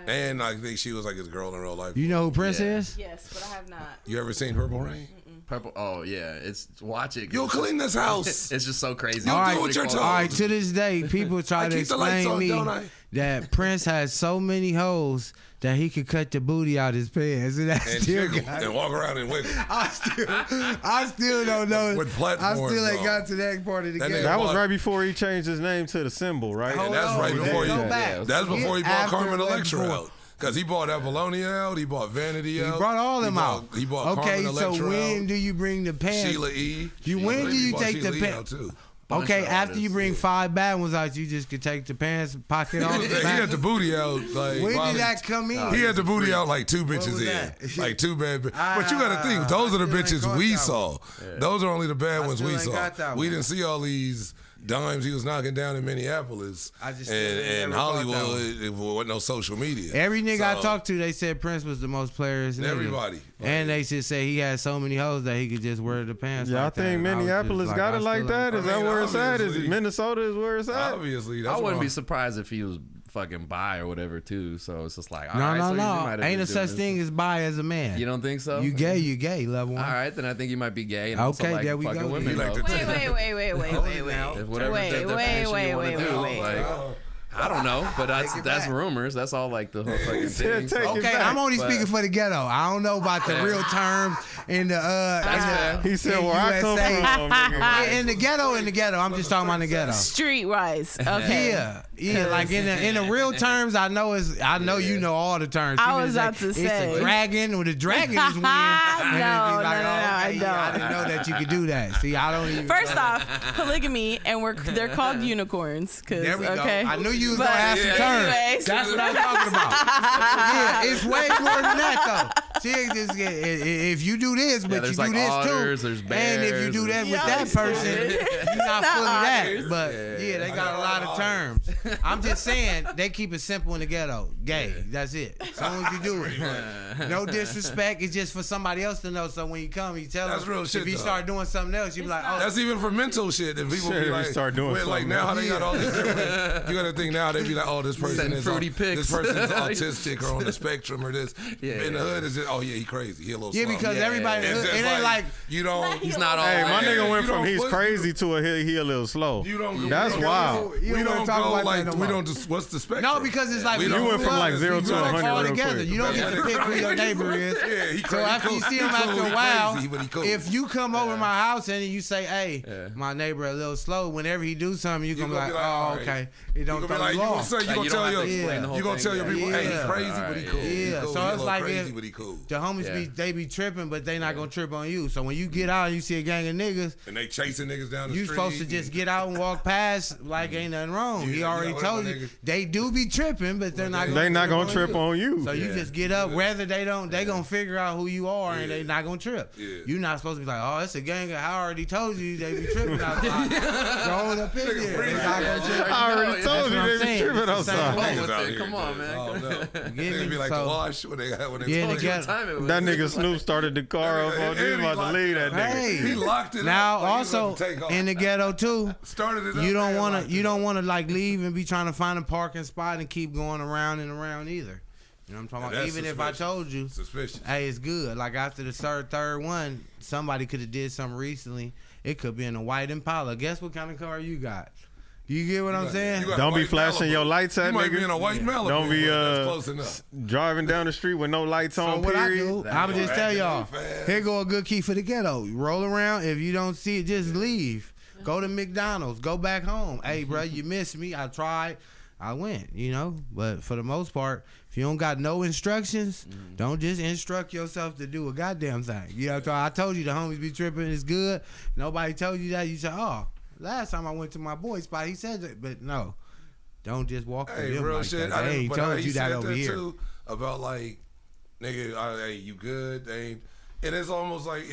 And I think she was like his girl in real life. You know who Prince Yeah. is? Yes, but I have not. You ever seen Purple Rain? Purple. Oh yeah, it's watch it. You'll clean this house. It's just so crazy. You'll All right, do what you're told. all right. To this day, people try I to keep the lights explain on, me don't I? that Prince has so many hoes that he could cut the booty out his pants, and that's And still jiggle got. and walk around and wiggle. I still don't know. With platforms I still ain't on. got to that part of the That game. nigga That was bought- right before he changed his name to the symbol, right? And that's Hold right on, before let's he. go back. That's before he bought After Carmen that Electra before. out. Because he bought Apollonia out. He bought Vanity He out. brought all them out. He bought Okay, Carmen so Electra when out. do you bring the pants? Sheila E. When do you bought take the Sheila E pants? out too. Okay, of after you artists, bring yeah. 5 bad ones out, you just could take the pants pocket off. He the back. had the booty out. Like, When probably- did that come in? He had the booty out like 2 bitches was in. that? Like 2 bad bitches. But you got to think, those are the I still ain't bitches caught we that saw. Those are only the bad ones still we ain't saw. got that We one. didn't see all these dimes he was knocking down in Minneapolis I just still and ain't never caught that one. Hollywood. It wasn't no social media. Every nigga I So, talked to, they said Prince was the most players. nigga. Everybody. And they just say he had so many hoes that he could just wear the pants. Y'all like that. think And I was just Minneapolis like, got I it like still that? ain't- Is that mean, where it's at? Is obviously. it Minnesota is where it's at? Obviously, that's I wouldn't why- be surprised if he was fucking bi or whatever too. So it's just like, all No, right, no, so you might no. have Ain't been a such doing thing this. as bi as a man. You don't think so? You gay, level one. All right, then I think you might be gay. And also Okay, like there we fucking go. Women, He like though. to Wait. If whatever Wait, the wait, definition wait, you wanna wait, do, wait. like, I don't know, but that's it that's back. rumors. That's all like the whole fucking said thing. take So- it Okay, back, I'm only but- speaking for the ghetto. I don't know about the real terms in the That's fair. He said in where I come USA. from. nigga. In the ghetto. I'm just talking about the ghetto. Streetwise. Okay. Yeah, like in the real terms, I know you know all the terms. I She was was about like, to it's say. a dragon, or the dragon is win. No, I I don't. I didn't know that you could do that. See, I don't even. First off, polygamy, and they're called unicorns. There we Okay. go. I knew you was But gonna ask the term. anyways. That's what I'm talking about. Yeah, it's way more than that though. See, if you do this, but there's you do like this otters, too, there's and if you do that bears, with that person, you're not fully that. But yeah, they got a lot of terms. I'm just saying they keep it simple in the ghetto. Gay, that's it. As long as you do it, no disrespect. It's just for somebody else to know. So when you come, you tell That's them. real shit, If you though. start doing something else, you be like, oh, That's even for mental shit. And people Shit, if be you like, start doing like something now how else. they got all these different. You got to think now they be like, oh, this person Sending is fruity pics. this person's autistic or on the spectrum or this. Yeah, in the yeah. hood is just, oh yeah, he crazy. He a little yeah, slow. because everybody, It's it just ain't like. you don't. He's not all. Hey, my Yeah, nigga went you from don't he's put- crazy to he a little slow. You don't. That's we don't wild. go- You We don't wanna don't talk go about like that no we more. don't just. What's the spectrum? No, because it's like We we don't went from go- like 0 to we don't 100 all real together. quick. You don't get to pick who your neighbor is. Yeah, he crazy. So after you see him He after cool, a he while, crazy, but he cool. if you come over my house and you say, "Hey, my neighbor a little slow," whenever he do something, you gonna be like, "Oh, all right. okay." It You don't gonna be throw like, you you gonna off. say, you Like, gonna you tell don't your, have to explain the whole you gonna thing, tell your yeah. people, hey, he Yeah. crazy, but he cool. Yeah, He cool. so He a it's little like crazy, if- but he cool. The homies Yeah. they be tripping, but they not gonna trip on you. So when you get out and you see a gang of niggas, And they chasing niggas down the you street. supposed to just get out and walk past like ain't nothing wrong. He Yeah, already yeah, told whatever, you nigga. they do be tripping, but they're not. They not gonna on trip you. on you. So you just get up, whether they don't, they gonna figure out who you are, and Yeah. they not gonna trip. Yeah. You not supposed to be like, oh, it's a gang. I already told you they be tripping outside. Going up in there. They not gonna trip. I already That's told what you I'm they be saying. tripping It's the same outside. way. Niggas with out it. here, Come on, just, man. I don't know. get Niggas me? be like So- the wash when they Yeah, told and you. again- That nigga Snoop started the car up on you. About to leave that nigga. Hey. He locked it Now up. like he was also about to take off. in the ghetto too. Started it up You don't there, want locked to. You it don't up. want to like leave and even be trying to find a parking spot and keep going around and around either. You know what I'm talking about? Even if I told you, suspicious. Hey, it's good. Like after the third one, somebody could have did something recently. It could be in a white Impala. Guess what kind of car you got? You get what I'm saying? Don't be flashing your lights at You might niggas. be in a white Malibu. Don't be that's close enough. driving down the street with no lights So on. what Period. I do, I'm just tell y'all. Here go a good key for the ghetto. You roll around. If you don't see it, just leave. Go to McDonald's. Go back home. Hey, bro, you missed me. I tried. I went. You know. But for the most part, if you don't got no instructions, don't just instruct yourself to do a goddamn thing. You know what I'm talking? I told you the homies be tripping. It's good. Nobody told you that. You said, oh. Last time I went to my boy spot, he said that, but no, don't just walk through them real like shit. that. They ain't told you that over that here. Too, about like, nigga, hey, you good? They ain't, and it's almost like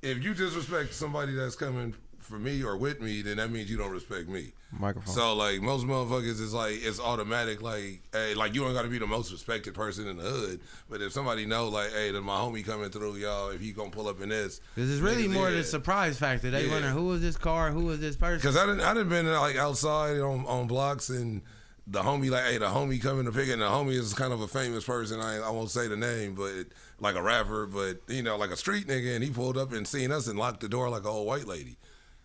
if you disrespect somebody that's coming for me or with me, then that means you don't respect me. Microphone. So like most motherfuckers is like it's automatic like hey like you don't gotta be the most respected person in the hood, but if somebody know like hey then my homie coming through y'all if he gonna pull up in this This is really more the surprise factor. They wondering who is this car, who is this person. because I didn't been like outside on blocks and the homie like hey the homie coming to pick it and the homie is kind of a famous person I won't say the name but like a rapper but you know like a street nigga and he pulled up and seen us and locked the door like a old white lady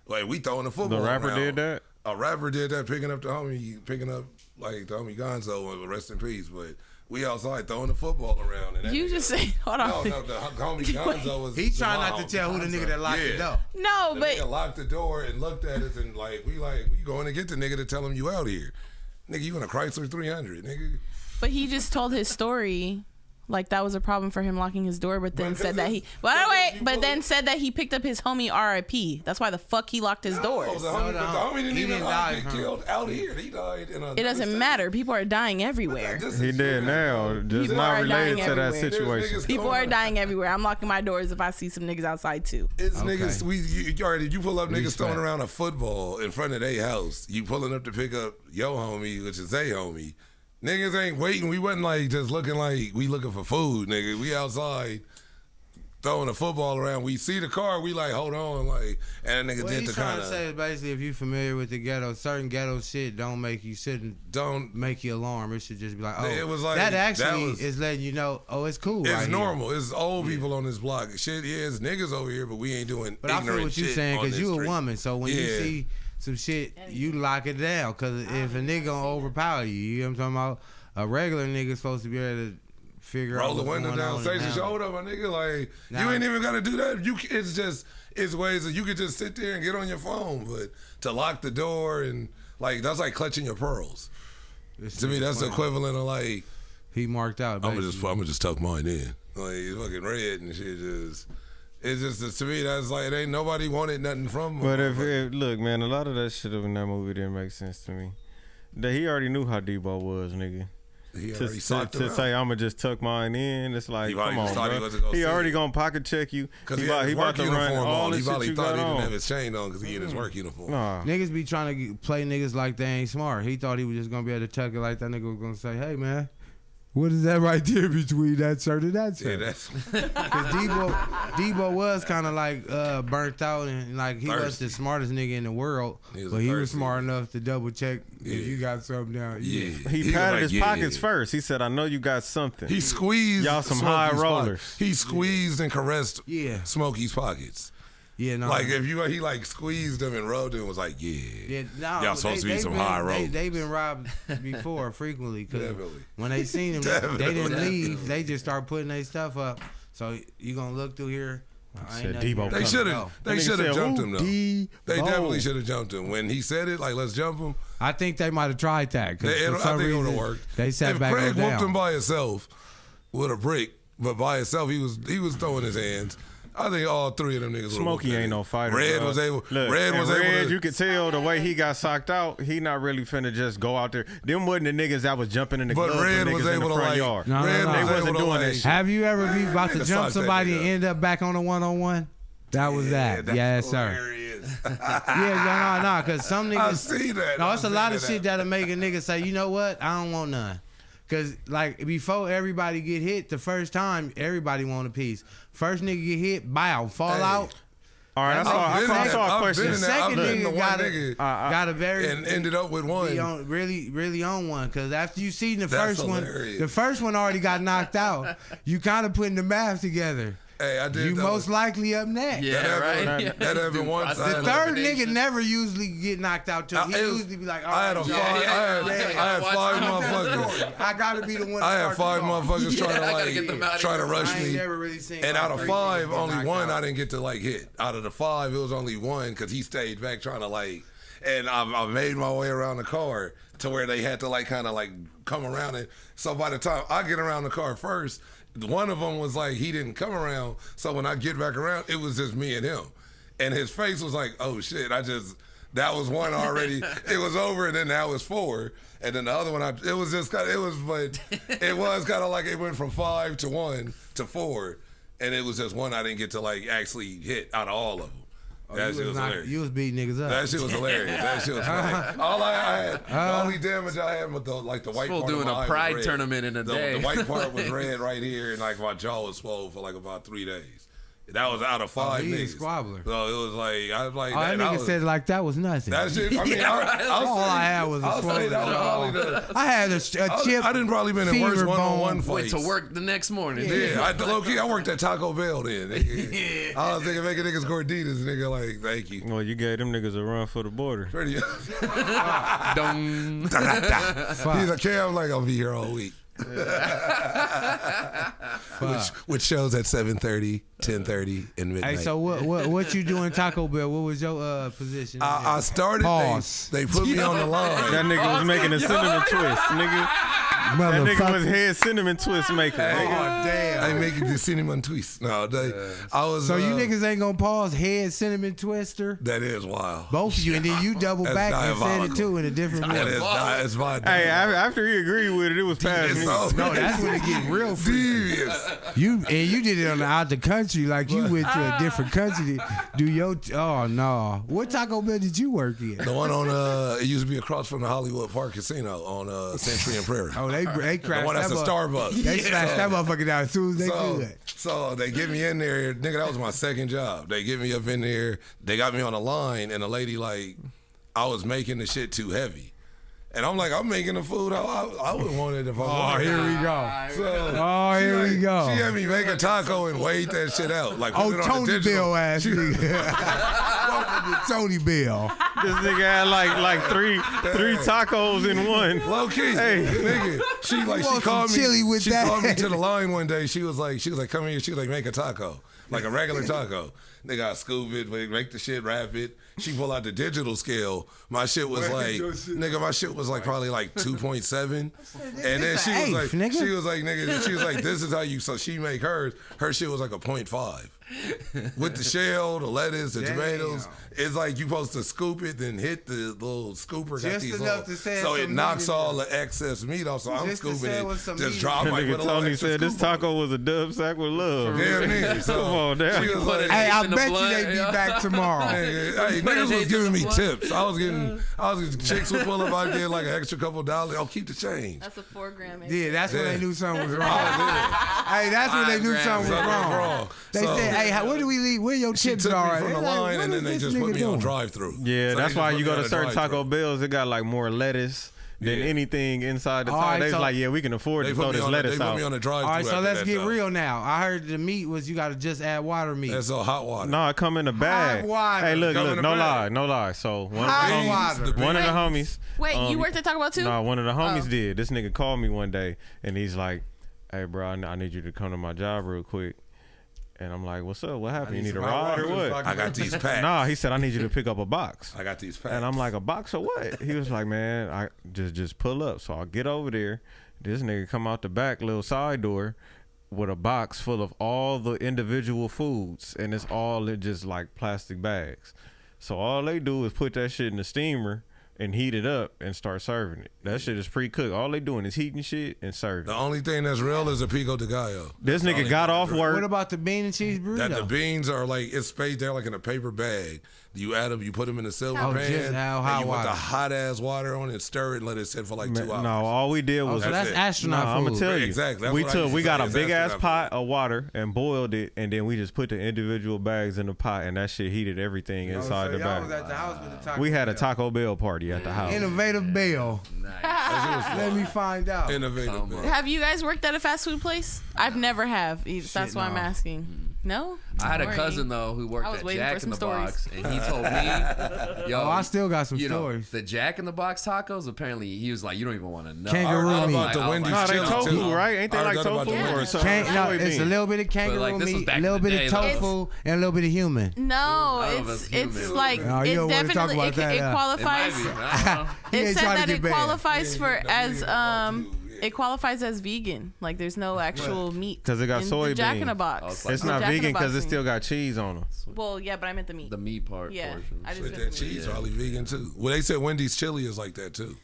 like we throwing the football The rapper around. did that? A rapper did that, picking up like the homie Gonzo, rest in peace. But we outside throwing the football around. And You just say, hold on. No, the homie Gonzo was. He trying not to tell who the nigga that locked the door. No, The but nigga locked the door and looked at us and we going to get the nigga to tell him you out here. Nigga, you in a Chrysler 300, nigga. But he just told his story. Like that was a problem for him locking his door, but then said that he. Then said that he picked up his homie RIP. That's why the fuck he locked his doors. The homie didn't even get killed out here. He died in a. It doesn't matter. People are dying everywhere. He did now. Just People not are related dying to that everywhere. situation. People are dying everywhere. I'm locking my doors if I see some niggas outside too. It's niggas. You pull up niggas throwing around a football in front of their house. You pulling up to pick up your homie, which is they homie. Niggas ain't waiting. We wasn't like just looking like we looking for food, nigga. We outside throwing a football around. We see the car. We like hold on, like and a nigga What did he's the trying kind to of. say is basically if you familiar with the ghetto, certain ghetto shit don't make you don't make you alarm. It should just be like, oh, It was like- that that actually was- is letting you know, oh, it's cool. It's right normal. It's old people on this block. Shit, it's niggas over here, but we ain't doing. But I feel what you're saying because you a woman, so when you Yeah. see some shit, you lock it down. Because if a nigga gonna overpower you, you know what I'm talking about? A regular nigga supposed to be able to figure out Roll the what's window going down, on say and some handle it. shoulder, my nigga. Like Nah. you ain't even gotta do that. It's ways that you could just sit there and get on your phone, but to lock the door and like that's like clutching your pearls. To me, that's the equivalent of like He marked out. I'm gonna just tuck mine in. Like it's fucking red and shit. It's just to me that's like it ain't nobody wanted nothing from. But if look, man, a lot of that shit in that movie didn't make sense to me. That he already knew how Debo was, nigga. he To already socked him out. say I'ma just tuck mine in, it's like He probably come just on, thought he bro. wasn't gonna He see already it. gonna pocket check you. Cause he about had his work to run uniform all on. this He shit probably you thought got he didn't on. have his chain on because he had his work uniform. Nah. Niggas be trying to play niggas like they ain't smart. He thought he was just gonna be able to tuck it like that nigga was gonna say, hey man, what is that right there between that shirt and that Yeah, shirt? that's Because Debo was kind of like burnt out and like he was Thirsty. the smartest nigga in the world, He was but he was thirsty. smart enough to double check Yeah. if you got something down. yeah. He was patted like, his yeah. pockets first. He said, I know you got something. He squeezed Y'all some Smokey's high pocket. rollers. He squeezed and caressed Yeah. Smokey's pockets. Yeah, no. Like if he like squeezed them and rubbed them and was like, Yeah, no, y'all supposed to be some high rollers. They've been robbed before frequently because Definitely. when they seen him, they didn't Definitely. leave. They just start putting their stuff up. So you gonna look through here. Said Debo They Come should go. have. That They nigga should have said, jumped "Ooh, him though. Debo." They definitely should have jumped him when he said it. Like, let's jump him. I think they might have tried that because I for some think it would reason have worked. they sat if back Craig on whooped down. him by himself with a brick, but by himself he was throwing his hands. I think all three of them niggas. Smokey ain't no fighter. Red bro. was able. Look, Red was able. Red, to, you could tell the way he got socked out. He not really finna just go out there. Them wasn't the niggas that was jumping in the But glove Red for was niggas in able the to front like. yard. No, Red no, no. was They wasn't able to doing like, that shit. Have you ever been about to Nigga jump socked that somebody and nigga up. end up back on a one-on-one? That was that. that's Yes, sir. hilarious. Yeah, no, because some niggas. I see that. No, it's I a see lot of that. shit that'll make a nigga say, you know what? I don't want none. Cause like before everybody get hit the first time, everybody want a piece. First nigga get hit, bow, fall Hey. out. All right, I saw a question. The second nigga I- got a very and ended up with one. really on one, because after you seen the That's first hilarious. one, the first one already got knocked out. You kind of putting the math together. Hey, I did. You most likely up next. Yeah, right. That happened one The time. third nigga never usually get knocked out till he usually be like, all I had right, a y'all. five. I had five motherfuckers. I gotta be the one. I had five motherfuckers I gotta get them out trying to of rush I ain't me. never really seen. And like out of 3 five, niggas get only knocked one out. I didn't get to like hit. Out of the five, it was only one because he stayed back trying to like. And I made my way around the car to where they had to like kind of like come around it. So by the time I get around the car first, one of them was like he didn't come around. So when I get back around, it was just me and him. And his face was like, oh shit, that was one already. It was over, and then that was 4. And then the other one, it was kind of like it went from 5 to 1 to 4. And it was just one I didn't get to like actually hit out of all of them. That shit was hilarious. You was beating niggas up. That shit was hilarious. That shit was funny. All I had, the only damage I had was the white part doing of my a eye was pride red. tournament in a day. The white part was red right here, and like my jaw was swollen for like about 3 days. That was out of 5 he a niggas. squabbler. So it was like I was like Oh, that nigga said like that was nothing. that shit. I mean, All I had was a swollen jaw. I had a chip. I didn't probably been in worse fever one-on-one bone. Went fights. to work the next morning. Yeah, low key, I worked at Taco Bell then. Nigga. I was thinking making niggas gorditas, nigga. Like, thank you. Well, you gave them niggas a run for the border. Pretty. Dum. He's like, Cam, like I'll be here all week. which shows at 7:30, 10:30, and midnight. Hey, so what you doing Taco Bell? What was your position? I started. Pause. They put me on the line. That nigga was making a cinnamon twist, nigga. That nigga was head cinnamon twist maker. Oh Nigga. damn. I making the cinnamon twist. No, I was. So you niggas ain't gonna pause head cinnamon twister? That is wild. Both of you, and then you double That's back and said it diabolical. too in a different That way. is it's my. Hey, after he agreed with it, it was past It's me. so No, that's when it get real free. devious. You did it on the out the country, like you went to a different country to do your. Oh no, what Taco Bell did you work in? The one on it used to be across from the Hollywood Park Casino on Century and Prairie. Oh, they The crashed one that's that a mother- Starbucks. They smashed that motherfucker down as soon as they could. So they get me in there, nigga. That was my second job. They get me up in there. They got me on the line, and the lady like, I was making the shit too heavy, and I'm like, I'm making the food how I would want it if I wanted. Here we go. So Here we go. She had me make a taco and weigh that shit out. Like Oh, put it on the Tony digital. Bell ass nigga. Welcome to Tony Bell. This nigga had like three tacos in one. Low key, Hey. nigga. She want called some me. chili with she that? called me to the line one day. She was like, come here. She was like, make a taco, like a regular taco. Nigga, I scoop it, make the shit, wrap it. She pull out the digital scale. My shit was like probably like 2.7. And then It's she an was eighth, like, nigga. this is how you. So she make hers. Her shit was like a 0.5. With the shell, the lettuce, the tomatoes, it's like you supposed to scoop it, then hit the little scooper. Got Just these enough little, to say so some it knocks meat in all the excess meat off. So I'm Just to scooping say it, with some just meat. drop That like nigga with a little Tony extra said this scoop on it. taco was a dub sack with love. Damn near. So Come on, damn. she was Put like, it Hey, I in the bet you blood, they be yeah. back tomorrow. Hey, Put niggas it was in giving the me blood. tips. Chicks would pull up out there like an extra couple dollars. Oh, keep the change. That's a 4 gram. Yeah, that's when Yeah. they knew something was wrong. Hey, that's when they knew something was wrong. They So- said, "Hey, where do we leave? Where your She tips took me are?" from the They like, line, what and is then they this just put nigga me on doing? drive-through. Yeah, So that's they why just you put go me to on certain drive-through. Taco Bells, it got like more lettuce than Yeah. anything inside the All taco. right, They was so- like, yeah, we can afford They to put throw me this on. lettuce They put out. me on a drive-through. All right, so after let's that get job. real now. I heard the meat was you got to just add water meat. That's all hot water. No, it come in a bag. water. Hey, look, Come in look, a no bag. lie. So Hot water. one of the homies. Wait, you worked at Taco Bell too? No, one of the homies Oh. did. This nigga called me one day, and he's like, "Hey, bro, I need you to come to my job real quick." And I'm like, "What's up? What happened? You need a ride or what?" I got these packs. Nah, he said, "I need you to pick up a box." I got these packs. And I'm like, "A box of what?" He was like, "Man, I just pull up." So I'll get over there. This nigga come out the back little side door with a box full of all the individual foods, and it's all in just like plastic bags. So all they do is put that shit in the steamer and heat it up and start serving it. That shit is pre-cooked. All they doing is heating shit and serving. The only thing that's real is a pico de gallo. This nigga got off work. What about the bean and cheese burrito? That the beans are like, it's spaced there like in a paper bag. You add them, you put them in a silver pan, just how and hot you put water? the hot ass water on it, stir it, and let it sit for like 2 hours. No, all we did was so that's it. astronaut I'm food. gonna tell you. Exactly. That's what I used to We got say, a is big ass astronaut pot of water and boiled it, and then we just put the individual bags in the pot, and that shit heated everything inside the y'all was bag. at the house with the Taco We had a Bell. Taco Bell party at the house. Innovative Bell. Nice. Let me find out. Innovative. man. Have you guys worked at a fast food place? I've never have. That's why I'm no. asking. No? I had a Boring. cousin though who worked I was at waiting for Jack in some the Box, stories. and he told me, "Yo, Oh, I still got some you know, stories. the Jack in the Box tacos. Apparently, he was like, you don't even want to know." Kangaroo I heard meat. about the I was Wendy's like, No, they chili, tofu, too. right? Ain't they I like heard about tofu the or Wendy's something? No, it's a little bit of kangaroo like, this was meat, back a in little the bit day, of though. tofu, and a little bit of human. No, I don't know if it's human. like No, you it don't wanna talk definitely about it, that, it It might qualifies. be. I don't know. He It ain't said trying to that get it banned. qualifies for Yeah, as yeah. it qualifies as vegan. Like there's no actual meat 'Cause it got in the Jack in a soybeans. Box. Oh, It's The not Jack in the vegan because it Box still meat. got cheese on them. Well, yeah, but I meant the meat. The meat part Yeah, portion. I just But meant that the meat. cheese probably vegan too. Well, they said Wendy's chili is like that too.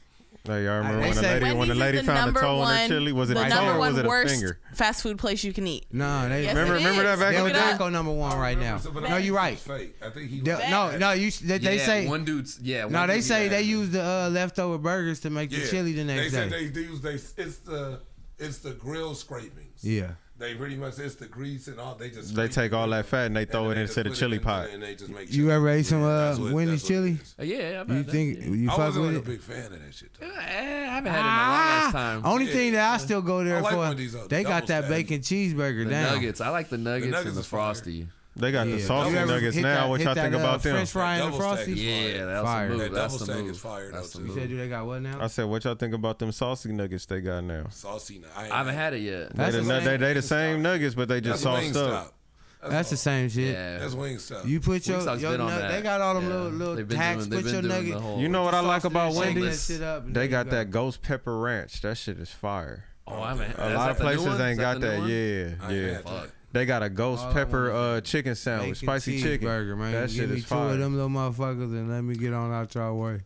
Hey, y'all remember They when the say lady Wendy's is found a number toe in her one- chili? Was it the a toe number or was one it a worst finger? fast food place you can eat? No, they Yes, Remember- it remember is. that back in Del Look it up. Taco number one right now. No, you're right. Fake. I think he. No, they Yeah, say one dude's. Yeah. no. one They dude- say yeah. they use the leftover burgers to make the chili the next they day. said they use it's the grill scrapings. Yeah. They pretty much it's the grease and all. They just They take all that fat and they throw it they into just the put it chili in pot. and they just make You chili. ever ate some That's what- Wendy's that's what it chili? is. Yeah, I've You had think that, yeah. you I fuck wasn't with a it? big fan of that shit though. I haven't had it in a long ass time. Only Yeah. thing that I still go there I like for, Wendy's, though. they got Double that stack. bacon cheeseburger The down. nuggets. I like the nuggets nuggets and the is fire. frosty. They got the Yeah. saucy You ever nuggets hit now. that- What hit y'all think that, about them? French fry and the Double stack frosty. is Yeah, that's Fire. the move. That That's double the stack move. is fire though That's the too. You said, do they got what now? I said, what y'all think about them saucy nuggets they got now? Saucy. I haven't had it yet. That's They the same nuggets, but they just That's sauced up. Wingstop. That's the same shit. Yeah. That's Wingstop. You put your Wingstop's been on nug- that. they got all them Yeah. little They've been tax. doing- Put they've your been doing nugget. the whole- You know what I like about Shake that Wendy's? shit up, and They there got you go. that ghost pepper ranch. That shit is fire. Oh, I haven't. A lot of places ain't got that. I Yeah, ain't yeah. had that. They got a ghost All I pepper want chicken sandwich, Bacon spicy chicken. cheeseburger, man. That Give shit me is two of fire. them little motherfuckers and let me get on out y'all way.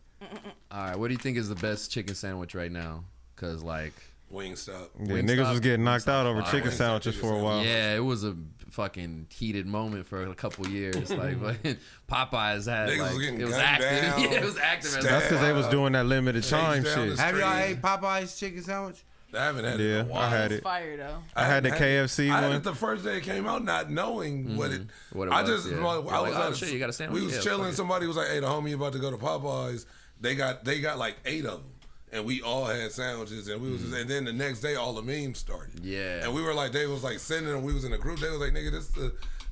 All right, what do you think is the best chicken sandwich right now? Cause like, Wingstop. Yeah, Wingstop- niggas was getting knocked out over Wingstop chicken fire. sandwiches for a while. yeah, it was a fucking heated moment for a couple years. Like when Popeyes had, Niggas was like, getting it was gunned active. down, Yeah, it was active. as That's because they was doing that limited Chase time down shit. the Have y'all Street. ate Popeye's chicken sandwich? I haven't had it in Yeah, a while. I had It's it. fire though. I had the haven't KFC I had one. it the first day it came out, not knowing what it. What it I was, just, yeah. I You're was like, oh, at- shit, you got a sandwich? We was Yeah, chilling. fuck it. Somebody was like, "Hey, the homie about to go to Popeyes." They got like 8 of them, and we all had sandwiches. And we was, and then the next day, all the memes started. Yeah. and we were like, they was like sending them. We was in a group. They was like, "Nigga, this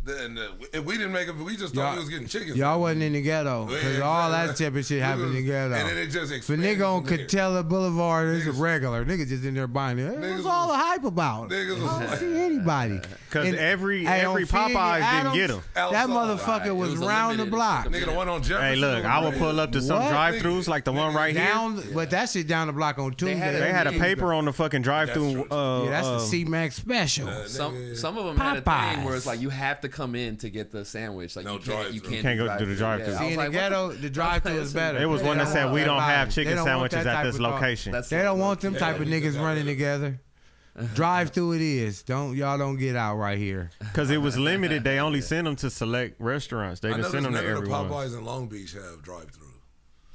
and we didn't make it. We just thought Y'all- we was getting chicken. Y'all wasn't in the ghetto because Yeah, all that exactly. type of shit happened in the ghetto. And then it just If a expanded nigga on from there. Catella Boulevard is a Niggas- regular. Niggas just in there buying it. Niggas What's all was- the hype about? Niggas I was don't like- see anybody. Because And- every Hey, on Popeyes Fig didn't Adams, get them. That Outside. motherfucker Right. was It was a round the limited- block. Nigga, the one on Jefferson. Hey, look, I would pull up to some What? drive-thrus like the one right here. Down, but that shit down the block on Tuesday. had They had a paper on the fucking drive-thru. That's true. Yeah, that's the C-Max special. Some of them had a thing where it's Popeyes. like you have to come in to get the sandwich. Like No you drive-thru. can't Can't go to the drive-thru. Yeah, I See, was in like, the what ghetto, the drive-thru is better. It was They one that don't said want we that don't have vibe. chicken They don't want sandwiches that at type this of talk. location. That's They don't want them Yeah, type of we niggas got running that. together. Drive through it is. Y'all don't get out right here. Because it was limited. They only sent them to select restaurants. They I didn't noticed send them to none of the everyone. Popeyes in Long Beach have drive-through.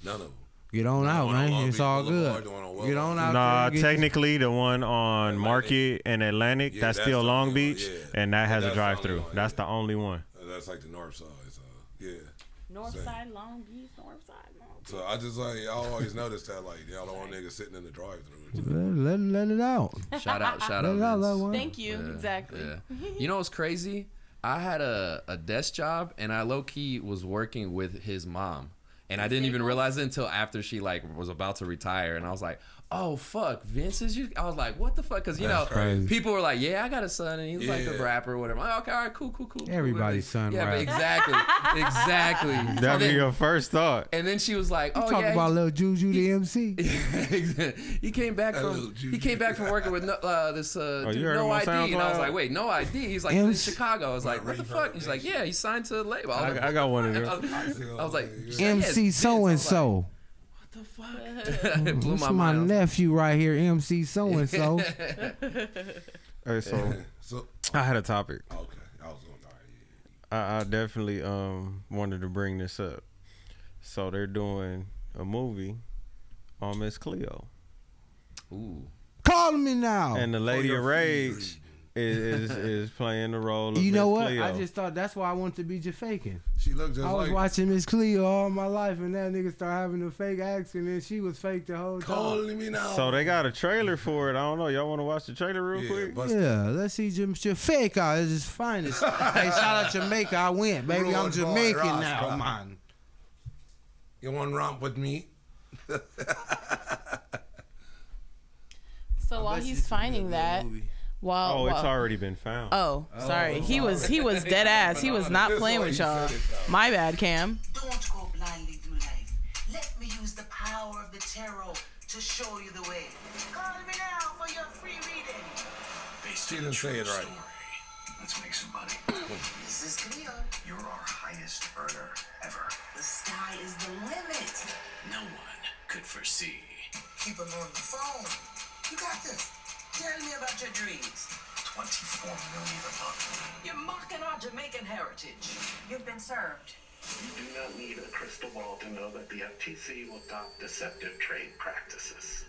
None of them. Get on out, one on man. Long It's Beach all Boulevard, good. the one on Get on out Nah, there. and get technically the one on Atlantic. Market and Atlantic, Yeah, that's that's still the Long only one, Beach, yeah. and that has a That's the only drive-through. one, That's yeah. the only one. That's like the north side. So yeah. North Same. side, Long Beach, North side, Long Beach. So I just like I always noticed that like y'all don't want niggas sitting in the drive-through. Let it out. Shout out, Let it out, Vince. one. Thank you. Exactly. Yeah. You know what's crazy? I had a desk job and I low key was working with his mom. And I didn't even realize it until after she like was about to retire. And I was like, oh fuck, Vince is you? I was like, what the fuck? Because you know, crazy. people were like, yeah, I got a son and he's like a Yeah. rapper or whatever. I'm like, okay, all right, cool. Everybody's son Yeah, rap. but exactly. That'd And be then- your first thought. and then she was like, oh Talk yeah, about Lil Juju the MC. he came back Hello, from Juju. working with this dude, you heard no him on ID, and I was SoundCloud? like, wait, no ID? He's like, he's in MC. Chicago. I was like, what the fuck? He's like, yeah, he signed to the label. I was like, I got one of them. I was like, MC yeah, MC Vince. so and so. the fuck? It blew This my my mind. nephew right here, MC so and so. Hey, so So I had a topic. okay, I was going. All right, I definitely wanted to bring this up. So they're doing a movie on Miss Cleo, Ooh. Calling me now. and the Lady your of Rage is playing the role of You know Miss what? Cleo. I just thought that's why I wanted to be Jafakin. She looked just I was like. watching Miss Cleo all my life, and that nigga started having a fake accent, and she was fake the whole time. Calling me now. So they got a trailer for it. I don't know. Y'all want to watch the trailer real Yeah, quick? bust Yeah, let's see Jamaica. It's his finest. Hey, shout out Jamaica. I went, baby. I'm Rude boy, Jamaican Ross, now, bro. man. You want to romp with me? So while he's finding that, while Oh, it's while- already been found. Oh, sorry. He was dead ass. He was not playing with y'all. My bad, Cam. Don't go blindly through life. Let me use the power of the tarot to show you the way. Call me now for your free reading. She didn't say it right. Let's make some money. This is Cleo. You're our highest earner ever. The sky is the limit. No one could foresee. Keep him on the phone. You got this. Tell me about your dreams. 24 million a month. You're mocking our Jamaican heritage. You've been served. You do not need a crystal ball to know that the FTC will adopt deceptive trade practices.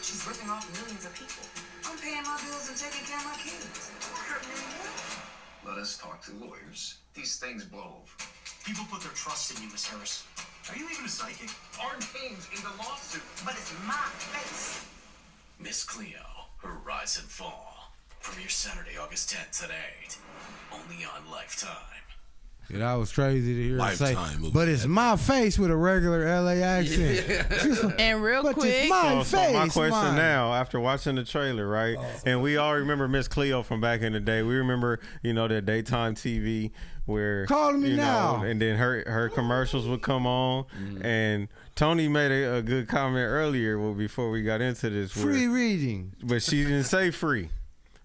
She's ripping off millions of people. I'm paying my bills and taking care of my kids. I'm not hurting anyone. Let us talk to lawyers. These things blow over. People put their trust in you, Miss Harris. Are you even a psychic? Our name's in the lawsuit. But it's my face. Miss Cleo, her rise and fall. Premiere Saturday, August 10th at 8. Only on Lifetime. Yeah, that was crazy to hear her say. Lifetime movie. But it's my face with a regular LA accent. And real But quick, it's my So face. my question mine. now, after watching the trailer, right, and we all remember Miss Cleo from back in the day. We remember, that daytime TV where Calling me you know, now. and then her commercials would come on, and Tony made a good comment earlier before we got into this, Free reading. but she didn't say free,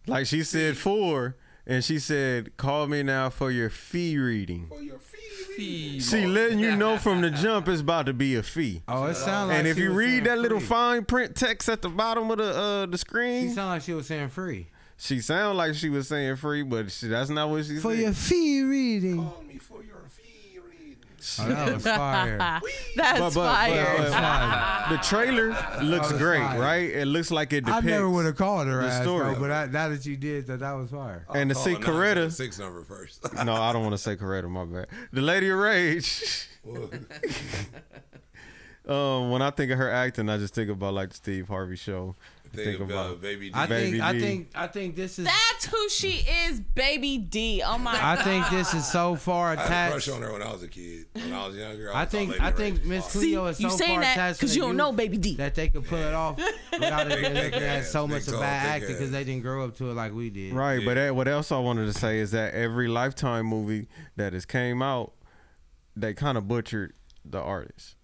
like she said for, and she said call me now for your fee reading. For your fee. She letting you know from the jump it's about to be a fee. Oh, it sounds like And if she you was read saying that little free. fine print text at the bottom of the She screen, sounded like she was saying free. she sounded like she was saying free, but that's not what she For said. your fee reading. Call me for your fee reading. Oh, that was fire. that's fire. the trailer looks was great, fire. right? It looks like it I depicts. never would have called her the ass, story. though, but now that you did, that was fire. And to Call see a Coretta. 906 number first. No, I don't want to say Coretta. My bad. The Lady of Rage. When I think of her acting, I just think about like the Steve Harvey show. Think about Baby D. I think this is. That's who she is, Baby D. Oh my I god. think this is so far I had a attached. crush on her when I was a kid. When I was younger, I thought think Lady Rage Miss was Cleo is you so saying far that attached 'cause to you the don't know youth Baby D. that they could pull it off without it Big having ass, so big much of tall, bad thick acting ass. because they didn't grow up to it like we did. Right, Yeah. but what else I wanted to say is that every Lifetime movie that has came out, they kind of butchered the artist.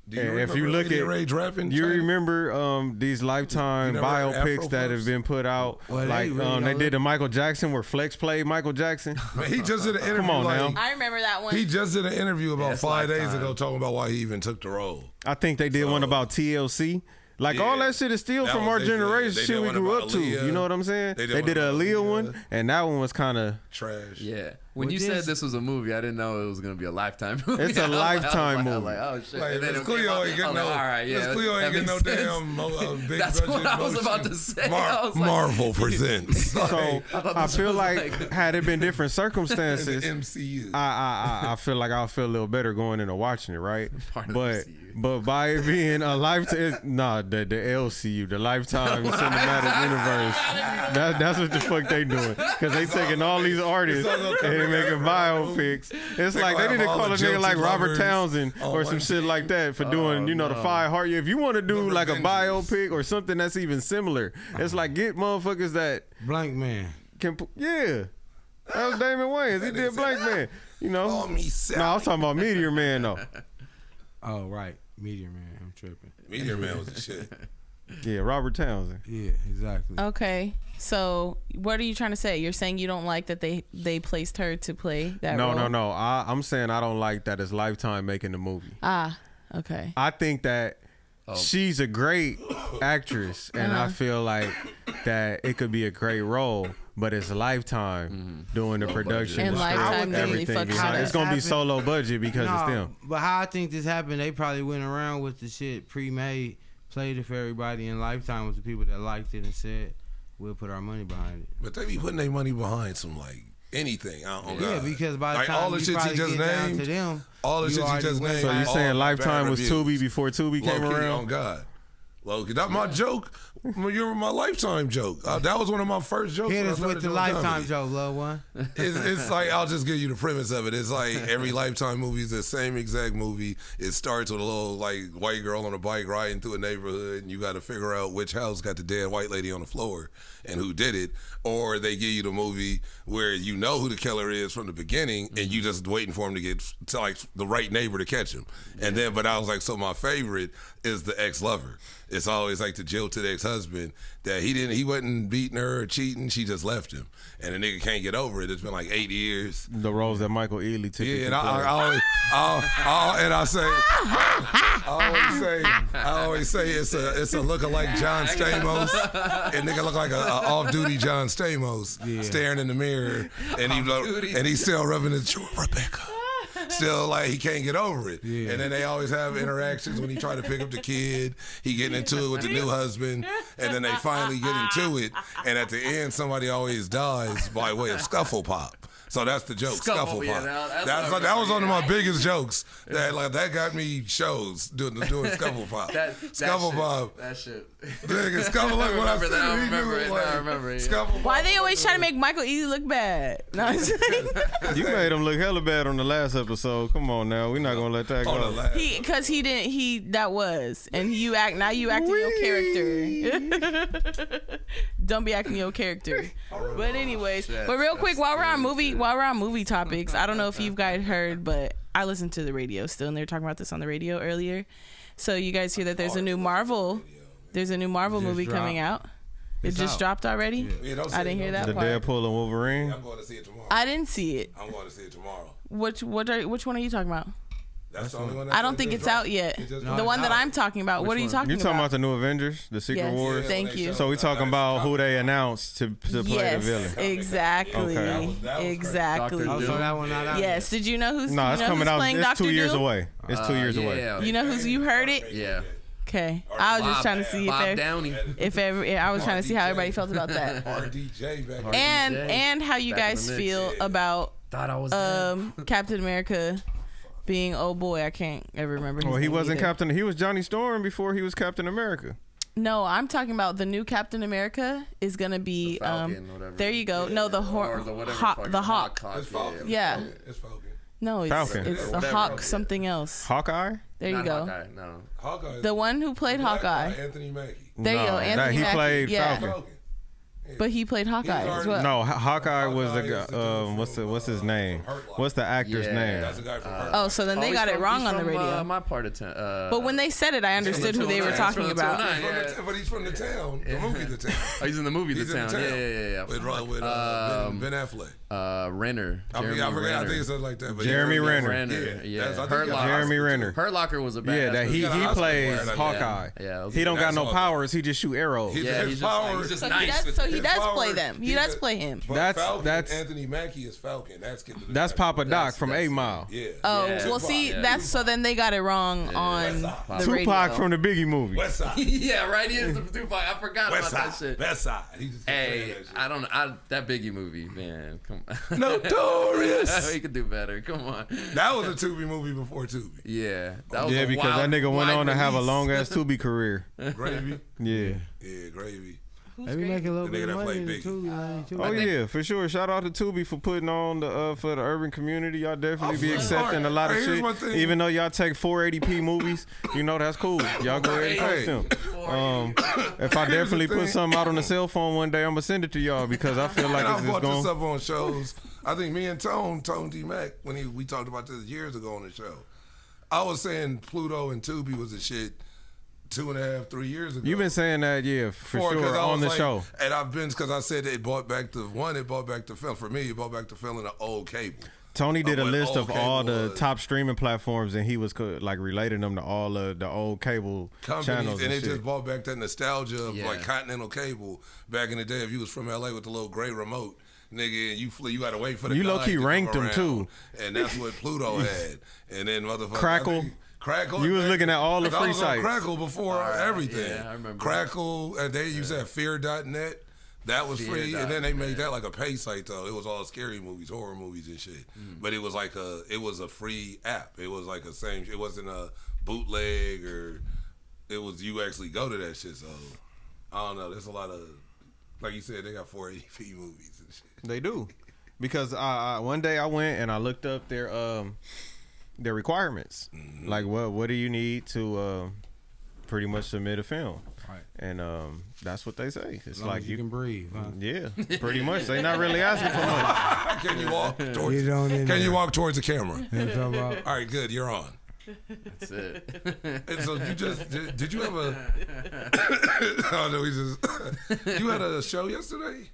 Do you And if remember you look Lady at, Rage rapping? you China? remember these Lifetime You never heard biopics Afro that have Puffs? been put out, Well, they like really they don't did the Michael Jackson where Flex played Michael Jackson. Man, he just did an interview. on like, now. I remember that one. He just did an interview about it's 5 days Lifetime. ago talking about why he even took the role. I think they did one about TLC. Like all Yeah. that shit is still That from was our they did. generation, They shit did we one grew about up to. Aaliyah. You know what I'm saying? They They did did one a about Aaliyah Aaliyah. one, and that one was kind of. Trash. Yeah. When Well, you this- said this was a movie, I didn't know it was gonna be a Lifetime movie. It's a I was Lifetime I was movie. like, oh shit. Like, And then Miss it came Cleo out, ain't I getting was no. like, all right, yeah, Miss Cleo that ain't getting no makes sense. damn big That's budget. what I was motion. about to say. I was like- Marvel presents. So I feel like had it been different in circumstances, the MCU. I feel like I'll feel a little better going into watching it, right? Part of But the MCU. but by it being a lifetime, the LCU, the Lifetime Cinematic Universe, that's what the fuck they doing, because they taking all these artists all gonna come and they making together. biopics. It's They like they gonna need to have all call a the nigga like guilty Robert lovers Townsend on or some one shit team. like that for doing the Five Heart. If you want to do The like a Revengers. biopic or something that's even similar, it's like get motherfuckers that Blank man. can yeah. That was Damon Wayans. He did Blank Man. You know. Call me Sally. No, I was talking about Meteor Man though. Oh right, Meteor Man. I'm tripping. Meteor Man was the shit. Yeah, Robert Townsend. Yeah, exactly. Okay. So what are you trying to say? You're saying you don't like that they placed her to play that role? No. I'm saying I don't like that it's Lifetime making the movie. Ah. Okay. I think that she's a great actress, and I feel like that it could be a great role. But it's Lifetime doing the production, And the Lifetime script, really everything. fucks It's up. gonna be so low budget because it's them. But how I think this happened, they probably went around with the shit pre-made, played it for everybody, and Lifetime was the people that liked it and said, we'll put our money behind it. But they be putting their money behind some like anything. Yeah, because by the like, time all the you shit probably you just get down named, to them, all the you shit you already just went named. So you by- saying all Lifetime bad was reviews. Tubi before Tubi came Low-key, around? on God. Loki, that's my joke. You're my Lifetime joke. That was one of my first jokes. Hit when I us started with the doing Lifetime comedy. joke, little one. It's like, I'll just give you the premise of it. It's like every Lifetime movie is the same exact movie. It starts with a little like white girl on a bike riding through a neighborhood, and you got to figure out which house got the dead white lady on the floor and who did it. Or they give you the movie where you know who the killer is from the beginning, and you just waiting for him to get to like the right neighbor to catch him. And then, but I was like, so my favorite is the ex-lover. It's always like the jilted ex-husband that he wasn't beating her or cheating. She just left him, and the nigga can't get over it. It's been like 8 years. The roles that Michael Ealy took. Yeah, and I always say it's a lookalike John Stamos, and nigga look like a off-duty John Stamos staring in the mirror, and he's still rubbing his jaw, Rebecca. Still like he can't get over it. Yeah. And then they always have interactions when he try to pick up the kid. He getting into it with the new husband, and then they finally get into it. And at the end, somebody always dies by way of scuffle pop. So that's the joke, scuffle yeah, pop. that That was one of my biggest jokes. That got me shows doing scuffle pop. Scuffle pop. That shit. Nigga, scuffle like what I said. I remember it. I remember it. Scuffle Why pop. they always try to make Michael Ealy look bad? No, I'm just kidding. You made him look hella bad on the last episode. Come on now, we're not gonna let that On the go. last. And you acting your character. Don't be acting your character. But anyways, but real quick, while we're on movie topics, I don't know if you guys heard, but I listened to the radio still, and they were talking about this on the radio earlier. So you guys hear that there's a new Marvel movie coming out. It just dropped already. Yeah, I didn't hear that The part. Deadpool and Wolverine. I'm going to see it tomorrow. I didn't see it. I'm going to see it tomorrow. Which one are you talking about? That's the only one. I don't think it's out yet. The one that I'm talking about. What are you talking You about? talking about the new Avengers, the Secret Yes, Wars? thank you. So we talking about who they announced to play the villain. Exactly. Okay. That was Exactly. Dr. Oh, so that one not out. Yes. Did you know who's? No, it's coming out. playing It's Dr. 2 years Doom? away. It's 2 years away. Yeah. You know who's? You heard it? Yeah. Okay. I was just trying to see Bob if Downey. I was trying to see how everybody felt about that, RDJ back and how you Back in guys the mix, feel about Thought I was dead. Captain America being old boy. I can't ever remember. His Well, he name wasn't either. Captain. He was Johnny Storm before he was Captain America. No, I'm talking about the new Captain America is gonna be. The Falcon, whatever. There you go. No, the Or the whatever Hawk. fucking The Hawk. It's Falcon. Yeah. It's Falcon. No, it's Falcon. it's the Whatever. Hawk something else. Hawkeye? There you Not go. Hawkeye, no. Hawkeye. The one who played Black Hawkeye. guy, Anthony Mackie. There you go. Anthony he Mackie. played Yeah. Falcon. But he played Hawkeye as well. No, Hawkeye was the Hawkeye is the guy. dude What's his from, name? Hurt Locker. What's the actor's Yeah. name? That's the guy from Hurt. Oh, so then they he's got it from- wrong he's on the from, radio. my part of town. But when they said it, I understood who they were talking about. But he's from the town. The movie, The Town. Oh, he's in the movie, He's The in Town. the town. Yeah. With Ben Affleck. Renner. I Jeremy forgot. I Renner. think it's something like that. But Jeremy Renner. Yeah. That's- I think Hurt he got Locker. Jeremy Renner. Hurt Locker was a bad. Yeah, that he got an plays Oscar for it, Hawkeye. Yeah. He don't got That's no all. powers. He just shoot arrows. Yeah, His he's just, power- he's just So nice. he does play them. He does He's play him. But That's Anthony Mackie is Falcon. That's Papa Doc from that's- 8 Mile. Yeah. Oh, Yeah. well, see, Yeah. that's so then they got it wrong on the radio. Tupac from the Biggie movie. West Side. Yeah, right. He is the Tupac. I forgot West about Side. that shit. West Side. He just kept saying Hey, that shit. I don't. That Biggie movie, man. Come on. Notorious. He could do better. Come on. That was a Tubi movie before Tubi. Yeah. That was Yeah, a because wild, that nigga went wide on to have a release. long ass Tubi career. Gravy. Yeah. Yeah, Gravy. Maybe make a little The bit nigga of that money in the played Tubi lane, too. Oh yeah, for sure. Shout out to Tubi for putting on the for the urban community. Y'all definitely be accepting a lot of Here's shit. my thing. Even though y'all take 480p movies, you know that's cool. Y'all go ahead and post them. If I definitely put something out on the cell phone one day, I'm gonna send it to y'all because I feel like And I it's just brought this going. up on shows. I think me and Tone D Mac, when we talked about this years ago on the show, I was saying Pluto and Tubi was a shit 2.5, 3 years ago. You've been saying that, yeah, for Because sure I on was the like- show. And I've been, because I said it brought back the film. For me, it brought back the film in an old cable. Tony did a what list old of all cable the was. top streaming platforms, and he was like relating them to all of the old cable companies, channels and and it shit. just brought back that nostalgia of Yeah. like Continental Cable back in the day. If you was from LA with the little gray remote, nigga, and you flew, you had to wait for the You guy low-key to come ranked them, around. too. And that's what Pluto had. And then motherfucker Crackle. Crackle. You was looking at all the I free was on sites. Crackle before everything. Yeah, I remember. Crackle, and they used to have Fear.net. That was free, and then they made that like a pay site though. It was all scary movies, horror movies and shit. But it was like it was a free app. It was like a same. It wasn't a bootleg or. It was you actually go to that shit. So I don't know. There's a lot of, like you said, they got 480p movies and shit. They do, because one day I went and I looked up their requirements. Like what do you need to pretty much submit a film? Right. And that's what they say. It's As long like as you can breathe. Huh? yeah, pretty much. They not really asking for much. Can you walk towards? Get on in Can you there. walk towards the camera? You know what I'm talking about? All right, good. You're on. That's it. And so you just did you have a? Oh no, we just. You had a show yesterday,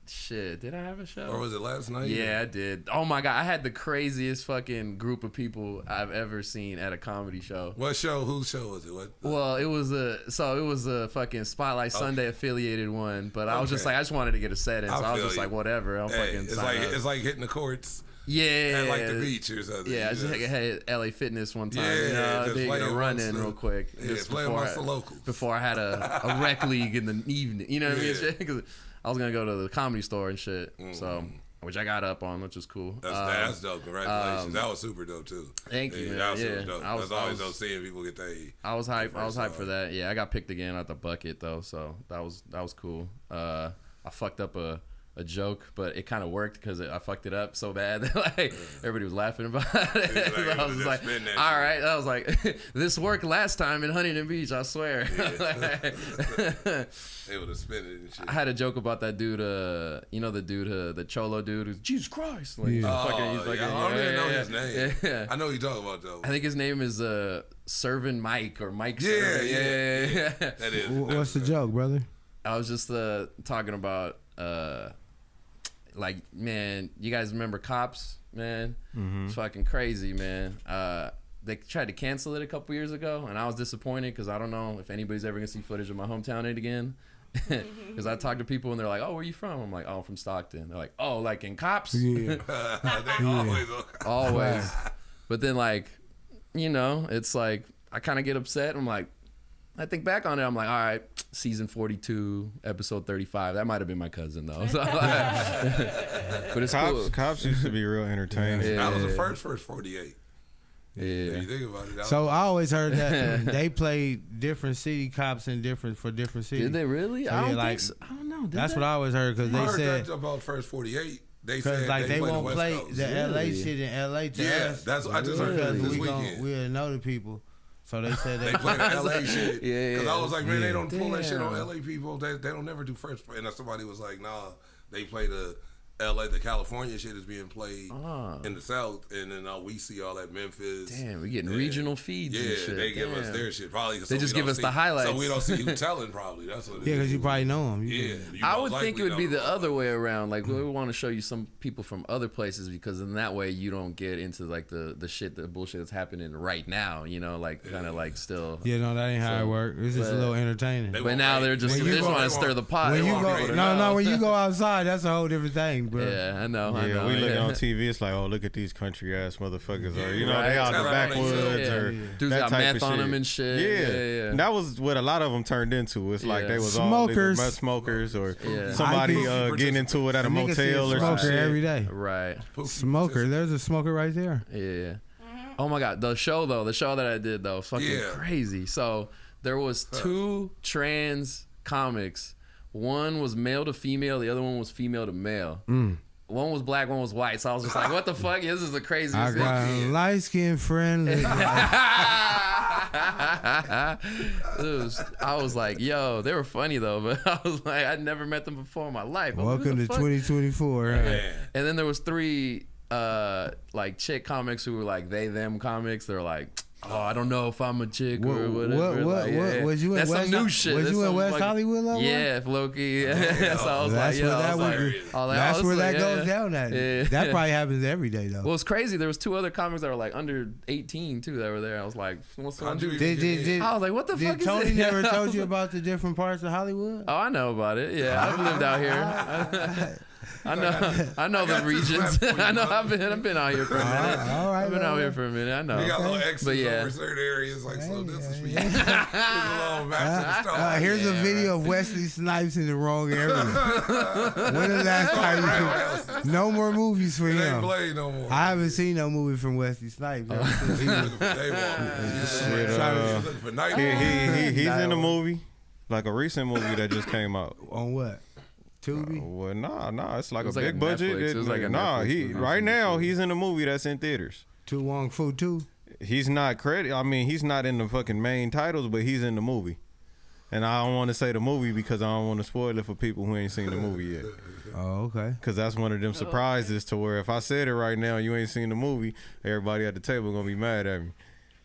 Shit, did I have a show? or was it last night? Yeah, I did. Oh my god, I had the craziest fucking group of people I've ever seen at a comedy show. What show? Whose show was it? What? Well, it was a fucking Spotlight Sunday affiliated one, but I was just Okay. like, I just wanted to get a set in, so I I was feel just you. like, whatever, I'll Hey, fucking it's sign like up. it's like hitting the courts Yeah, at like the beach or something. Yeah, I You just had LA Fitness one time. Yeah, just did play a run amongst in the- real quick. yeah, just play before amongst the locals. Before I had a rec league in the evening. You know what I mean? Yeah. Because I was gonna go to the comedy store and shit. So, which I got up on, which was cool. That's dope. Congratulations. That was super dope too. Thank you, man. That was Yeah. super dope. I was- That's I always was- dope seeing people get they. I was hyped. I was first hyped for that. Yeah, I got picked again at the bucket though, so that was cool. I fucked up a joke, but it kind of worked because I fucked it up so bad that like everybody was laughing about it. Like, So I was just like, spin that all shit. right. I was like, this worked last time in Huntington Beach. I swear. They would have spin it and shit. I had a joke about that dude. You know the dude, the cholo dude, who's Jesus Christ. Like, he's Oh, fucking, he's yeah, fucking, I don't even know yeah, his name. Yeah. I know you talking about though. I think his name is Servant Mike or Mike. Yeah, Servant. yeah. yeah. That is. What's the joke, brother? I was just talking about like, man, you guys remember Cops, man? It's fucking crazy, man. They tried to cancel it a couple years ago, and I was disappointed because I don't know if anybody's ever gonna see footage of my hometown again. Because I talk to people and they're like, "Oh, where you from?" I'm like, "Oh, I'm from Stockton." They're like, "Oh, like in Cops?" Yeah. They always. Always. But then, like, you know, it's like I kind of get upset. I'm like, I think back on it. I'm like, all right, season 42, episode 35. That might have been my cousin though. So, but it's cool. Cops used to be real entertaining. Yeah. That was the first 48. Yeah. You think about it. That So was, I always heard that they played different city cops in different cities. Did they really? So, I yeah, don't like, think so. I don't know. Did That's they? what I always heard because I they heard said that about first 48. They because said like they play the won't West play Coast. the LA Really? shit in LA to Yeah, us. that's I just heard that Because this we weekend. we'll know the people. So they said They play the LA shit. Yeah, Because I was like, man, they don't pull that shit on Damn. LA people. They don't never do first. And then somebody was like, nah, they play the LA, the California shit is being played in the South. And then we see all that Memphis. Damn, we're getting Yeah. regional feeds and Yeah, shit. they give us Damn. their shit. Probably They just give us the highlights. So we don't see who telling probably. That's what it Yeah, is. because you probably know them. Yeah. you I most would think it likely would be know the them. other way around. Like we want to show you some people from other places because in that way you don't get into like the shit, the bullshit that's happening right now. You know, like kind of like still. Yeah, no, that ain't how it works. It's just a but- little entertaining. They But won't now rate- they're just When they you just go- want to stir the pot. When They you want go, people to no, know. when you go outside, that's a whole different thing, bro. Yeah, I know. I Yeah, know. we look yeah. on TV. It's like, oh, look at these country ass motherfuckers, or you know, Right. they out in the Right. backwoods, Yeah. or Dudes that got type meth of on shit. them and shit. Yeah. And that was what a lot of them turned into. It's like Yeah. they was Smokers. all mud smokers, or Yeah. somebody I getting into it at a Nigga see motel or some smoker shit. every day. Right. Smoker. There's a smoker right there. Yeah. Oh my god, the show that I did though, fucking Yeah. crazy. So there was two trans comics. One was male to female, the other one was female to male. One was black, one was white. So I was just like, what the fuck? This is the craziest I thing. got a light skinned friend. I was like, yo, they were funny though, but I was like, I'd never met them before in my life. I'm like, Welcome to what the fuck? 2024. Man. And then there was three like chick comics who were like they them comics. They're like oh, I don't know if I'm a chick or whatever. What was you in That's West? some new shit. Was That's you in some West fucking- Hollywood? Level? Yeah, Loki. So I was That's like, where I that was like, would. I was That's like, where that yeah. goes down at. Yeah. That probably happens every day though. Well, it's crazy. There was 2 other comics that were like under 18 too that were there. I was like, what's going on? I was like, what the fuck is Tony this? never told you about the different parts of Hollywood? Oh, I know about it. Yeah, I've lived out here. I know the regions. I know I've been out here for a minute. All right, I've been out here for a minute. I know. They got little X's But yeah. over certain areas, like, so this is for you. Here's a little back to the start. Here's a video of Wesley Snipes in the wrong area. When the last time you could, no more movies for It ain't him. Blade no more. I haven't seen no movie from Wesley Snipes. He was looking for Shit, looking for night. He's in a movie, like a recent movie that just came out. On what? Tubi? Well, nah, it's like It was a like big a budget. Netflix. It was like a Nah, Netflix he movie. right now he's in a movie that's in theaters. Tu Wong Fu 2? He's not credit. I mean, he's not in the fucking main titles, but he's in the movie. And I don't want to say the movie because I don't want to spoil it for people who ain't seen the movie yet. Oh, okay. Because that's one of them surprises to where if I said it right now and you ain't seen the movie, everybody at the table gonna be mad at me.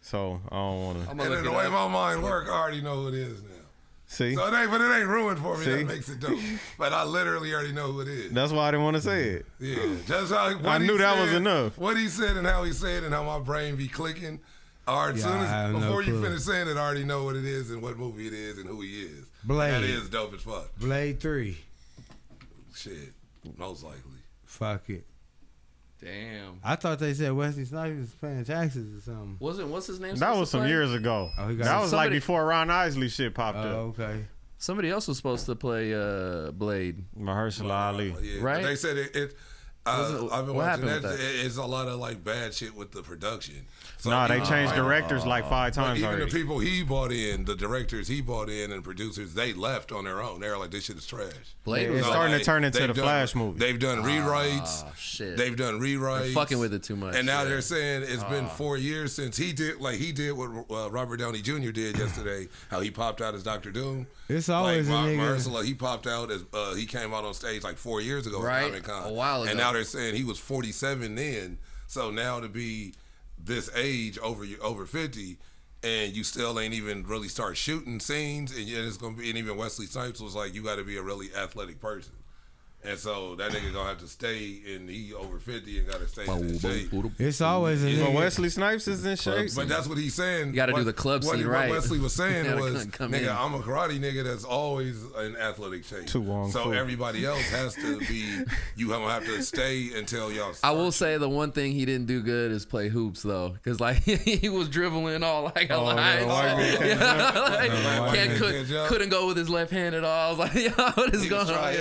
So I don't want to. And then the way my mind works, I already know who it is now. See? So it ain't ruined for me. See? That makes it dope. But I literally already know who it is. That's why I didn't want to say it. Yeah, just how what I he knew that said, was enough. What he said and how he said and how my brain be clicking. All right, Yeah, soon I have as no before you clue. finish saying it, I already know what it is and what movie it is and who he is. Blade. That is dope as fuck. Blade 3. Shit, most likely. Fuck it. Damn. I thought they said Wesley Snipes was paying taxes or something. What's his name? That supposed was to some play? years ago. Oh, he got That was like somebody- before Ron Isley shit popped up. Oh, okay. Somebody else was supposed to play Blade. Mahershala Ali. Yeah, Right? But they said it Was it- I've been what watching happened that. with that? It's a lot of like bad shit with the production. So Nah, they even- changed directors like 5 But times even already. the people he brought in, the directors he brought in and producers, they left on their own. They were like, this shit is trash. Blade It's was starting to turn into they've the Flash movie. They've done rewrites. Oh, shit. They've done rewrites. They're fucking with it too much. And now yeah. they're saying it's been 4 years since he did what Robert Downey Jr. did yesterday, how he popped out as Dr. Doom. It's always like a nigga. Mahershala, he popped out as he came out on stage like 4 years ago Right. at Comic-Con. A while ago. And now they're saying he was 47 then. So now to be this age over 50 and you still ain't even really start shooting scenes and it's gonna be, and even Wesley Snipes was like, you got to be a really athletic person. And so that nigga gonna have to stay, and he over 50 and gotta stay in shape. It's always a But nigga. Wesley Snipes is in shape. But that's what he's saying. You gotta do the club scene right. What Wesley was saying You gotta was, come nigga, in. I'm a karate nigga that's always in athletic shape. Too long So fool. everybody else has to be, you don't have to stay until y'all I start. will say the one thing he didn't do good is play hoops though, because like he was dribbling all like a Oh, line. yeah, white man can't jump. Couldn't go with his left hand at all. I was like, yo, what is He going was on? trying.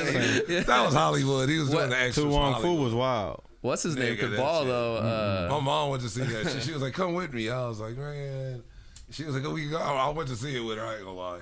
Yeah. That was Hollywood. He was doing What? the extras. Tu Wong Fu Hollywood. was wild. What's his name? Nigga, Could that ball shit. though. My mom went to see that shit. She was like, come with me. I was like, man. She was like, oh, we can go. I went to see it with her. I ain't gonna lie.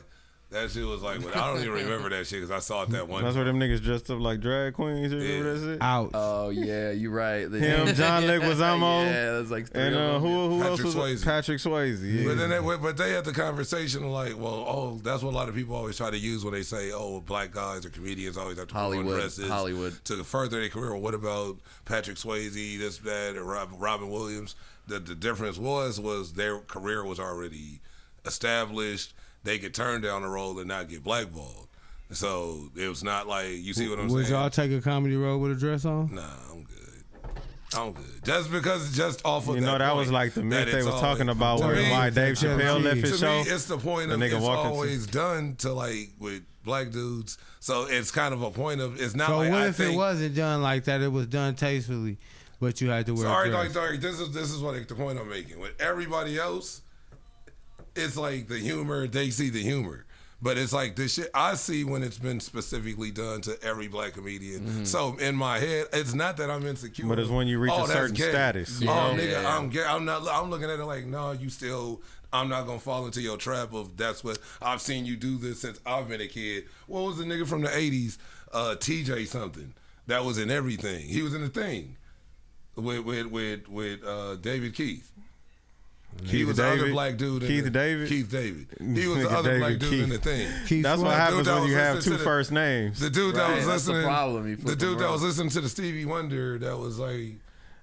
That shit was like, I don't even remember that shit because I saw it that one That's where time. them niggas dressed up like drag queens. You remember that shit? Out. Oh yeah, you're right. Him, John Leguizamo, Yeah, that's like three And of them. who else Patrick was Swayze. it? Patrick Swayze. Yeah. But then they had the conversation like, well, oh, that's what a lot of people always try to use when they say, oh, black guys or comedians always have to put on Hollywood, dresses Hollywood. to further their career. Well, what about Patrick Swayze, this, that, or Robin Williams? The difference was their career was already established. They could turn down the role and not get blackballed. So it was not like, you see what I'm Would saying? y'all take a comedy role with a dress on? Nah, I'm good. I'm good. Just because, just off of You know, that was point, like the myth that they it's was talking always- about To where me- why Dave to Chappelle me- left his to show. me, it's the point The of nigga it's walking always done to like with black dudes. So it's kind of a point of it's not So like what I if think. it wasn't done like that? It was done tastefully, but you had to wear Sorry, a dress. sorry. This is what the point I'm making. With everybody else, it's like the humor. They see the humor. But it's like this shit I see when it's been specifically done to every black comedian. So in my head, it's not that I'm insecure. But it's when you reach a that's certain gay. status. Yeah. Oh, nigga, Yeah. I'm gay. I'm looking at it like, no, you still. I'm not gonna fall into your trap of that's what I've seen you do this since I've been a kid. What was the nigga from the '80s? TJ something that was in everything. He was in the Thing with David Keith. He was the other David? black dude. Keith David? Keith David. He was the Nigga other black David dude Keith. in the Thing. Keith That's what Sweat. happens Dude that when was you have listening two to the- first names. The dude that Right, was that's the listening. problem. You flip The dude them that was around. listening to the Stevie Wonder that was like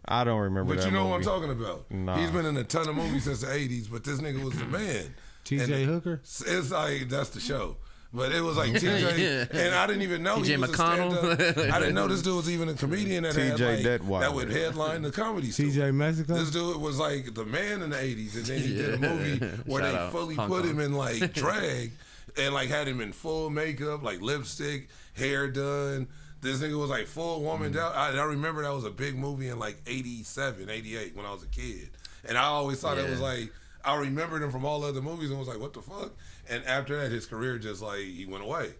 I don't remember But that you know movie. what I'm talking about. Nah. He's been in a ton of movies since the 80s, but this nigga was the man. T.J. Hooker? It's like, that's the show. But it was like TJ, and I didn't even know T.J. he was McConnell. a stand-up. I didn't know this dude was even a comedian that had T.J. like, Detweiler. that would headline the comedy store. T.J. Mexico? This dude was like the man in the 80s, and then he did a movie where Shout they out, fully Hong put Kong. him in like drag and like had him in full makeup, like lipstick, hair done. This nigga was like full woman down. I remember that was a big movie in like 87, 88 when I was a kid. And I always thought it was like, I remembered him from all other movies and was like, what the fuck? And after that, his career just like, he went away.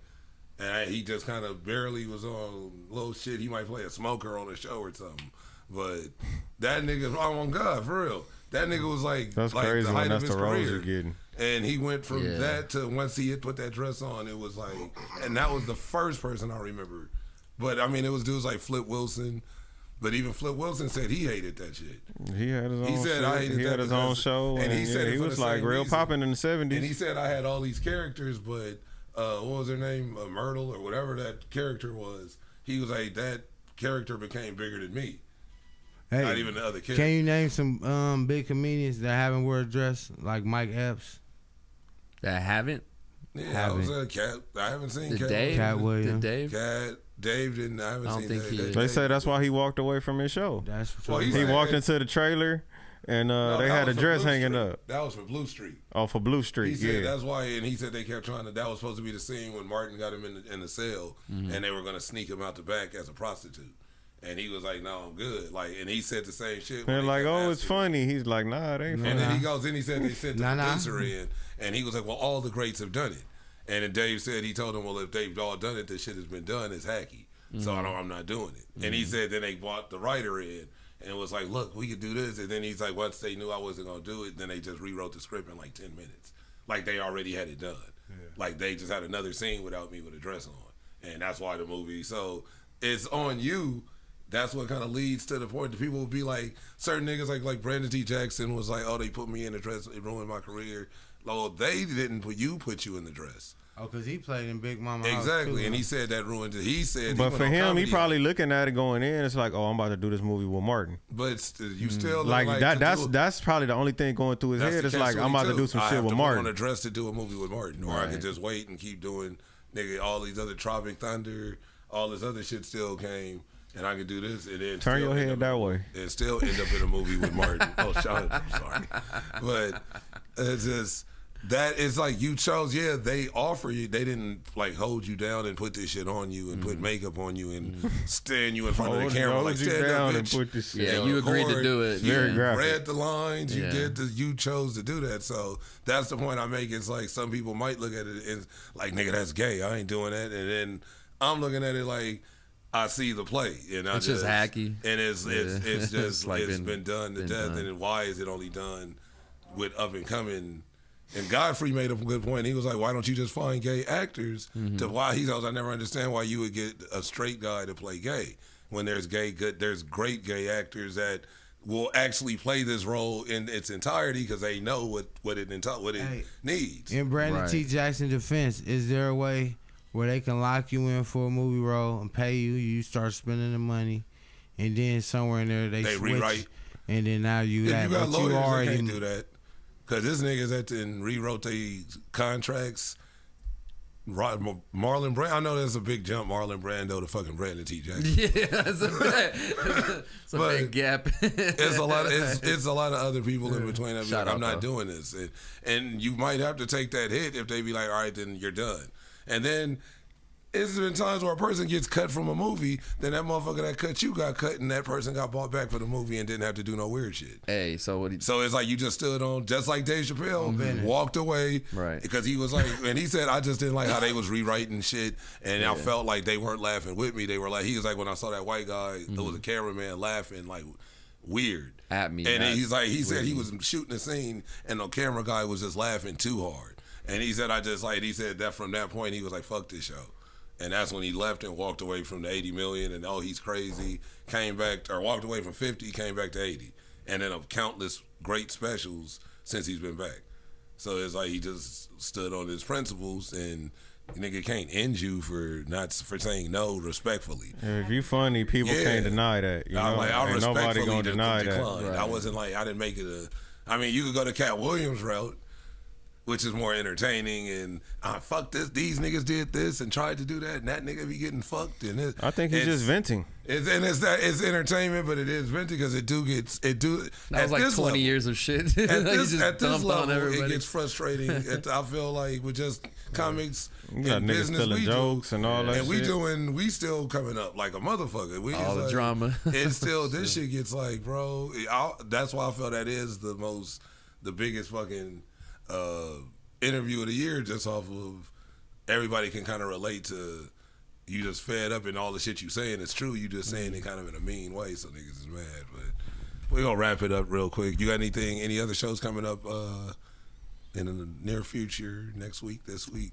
And he just kind of barely was on little shit. He might play a smoker on a show or something. But that nigga, oh my God, for real. That nigga was like, That's like crazy the when height of that's his the roles career. you're getting. And he went from Yeah. that to once he had put that dress on, it was like, and that was the first person I remember. But I mean, it was dudes like Flip Wilson. But even Flip Wilson said he hated that shit. He had his own. He said shit. I hated he that had his own because- show, and and he said it he for was the like same real reason. popping in the And he '70s. said I had all these characters, but what was her name? Myrtle or whatever that character was. He was like, that character became bigger than me. Hey, Not even the other kid. can you name some big comedians that haven't wore a dress like Mike Epps? That haven't. Yeah, I was a cat. I haven't seen The Cat. Dave. Cat Williams. The Dave. Cat. Dave didn't. I haven't I don't seen think Dave. he- Dave- They Dave- say that's why he walked away from his show. That's Well, what he He said- walked into the trailer, and No, they that had a was for dress Blue hanging Street. up That was for Blue Street. off of Blue He Street. said Yeah, that's why, and he said they kept trying to. That was supposed to be the scene when Martin got him in the cell, and they were going to sneak him out the back as a prostitute. And he was like, "No, I'm good." Like, and he said the same shit. they're when they like, kept "Oh, it's asking him. funny." He's like, "Nah, it ain't funny." And then he goes, then he said they sent the Nah. producer in, and he was like, "Well, all the greats have done it." And then Dave said he told him, "Well, if they've all done it, this shit has been done. It's hacky, so I'm not doing it." And he said then they brought the writer in and was like, "Look, we could do this." And then he's like, once they knew I wasn't gonna do it, then they just rewrote the script in like 10 minutes, like they already had it done. Like they just had another scene without me with a dress on, and that's why the movie. So it's on you. That's what kind of leads to the point that people will be like, certain niggas like Brandon T. Jackson was like, "Oh, they put me in the dress, it ruined my career." Oh, they didn't put you in the dress. Oh, because he played in Big Mama House, Exactly, too. and he said that ruined it. He said, But went for on him, he comedy, probably looking at it going in. It's like, "Oh, I'm about to do this movie with Martin." but you still Like look that. to That's do- that's probably the only thing going through his that's head. the It's like, I'm about to do some I shit have with to put on a Martin. dress to do a movie with Martin, or I Right. could just wait and keep doing nigga all these other Tropic Thunder, all this other shit still came, and I could do this and then Turn still your end head up- that way. and still end up in a movie with Martin. Oh, Sean, I'm sorry, but it's just that it's like you chose. Yeah, they offer you. They didn't like hold you down and put this shit on you and put makeup on you and stand you in front of the camera Hold like you stand down up, and bitch. put this shit. Yeah, and you agreed to record. do it. Very Yeah. graphic. Read the lines. You Yeah. did. You chose to do that. So that's the point I make. It's like some people might look at it and like, nigga, that's gay. I ain't doing that. And then I'm looking at it like I see the play, and I It's just hacky. and it's just It's like it's been done to been death. done. And then why is it only done with up and coming? And Godfrey made a good point. He was like, "Why don't you just find gay actors to why?" He goes, "I never understand why you would get a straight guy to play gay when there's there's great gay actors that will actually play this role in its entirety because they know what it Hey. needs." In Brandon Right. T. Jackson defense, is there a way where they can lock you in for a movie role and pay you? You start spending the money, and then somewhere in there they switch, rewrite. and then now you If that. you got But you lawyers, they already can't do that. Because this niggas that then rewrote their contracts. Marlon Brando, I know that's a big jump. Marlon Brando to fucking Brandon T. Jackson. Yeah, it's a But big gap. It's a lot. It's a lot of other people in between. That be Shout like, I'm out, not though. doing this, and you might have to take that hit if they be like, all right, then you're done. And then it's been times where a person gets cut from a movie, then that motherfucker that cut you got cut, and that person got bought back for the movie and didn't have to do no weird shit. Hey, so what? So it's like you just stood on, just like Dave Chappelle walked away, Right. Because he was like, and he said, I just didn't like how they was rewriting shit, and I felt like they weren't laughing with me. They were like, he was like, when I saw that white guy, there was a cameraman laughing like weird At me, and not he's like, he said with he me. was shooting a scene, and the camera guy was just laughing too hard, and he said, he said that from that point he was like, fuck this show. And that's when he left and walked away from the 80 million and he's crazy, came back, or walked away from 50, came back to 80. And then of countless great specials since he's been back. So it's like he just stood on his principles, and nigga can't end you for saying no respectfully. If you funny, people can't deny that. You know, I ain't nobody gonna deny that. declined. Right. I wasn't like I didn't make it a. I mean, you could go the Cat Williams route, which is more entertaining, and fuck this. These niggas did this and tried to do that, and that nigga be getting fucked. And I think he's just venting. It's entertainment, but it is venting because it do. That was like 20 years of shit. At this dumped on level, everybody. it gets frustrating. I feel like with just comics You got and niggas business, telling jokes and all that and shit. we still coming up like a motherfucker. All the drama. It's still this shit gets like, bro. That's why I feel that is the biggest fucking interview of the year, just off of everybody can kind of relate to. You just fed up and all the shit you saying is true. You just saying it kind of in a mean way, so niggas is mad. But we're gonna wrap it up real quick. You got any other shows coming up in the near future, next week, this week?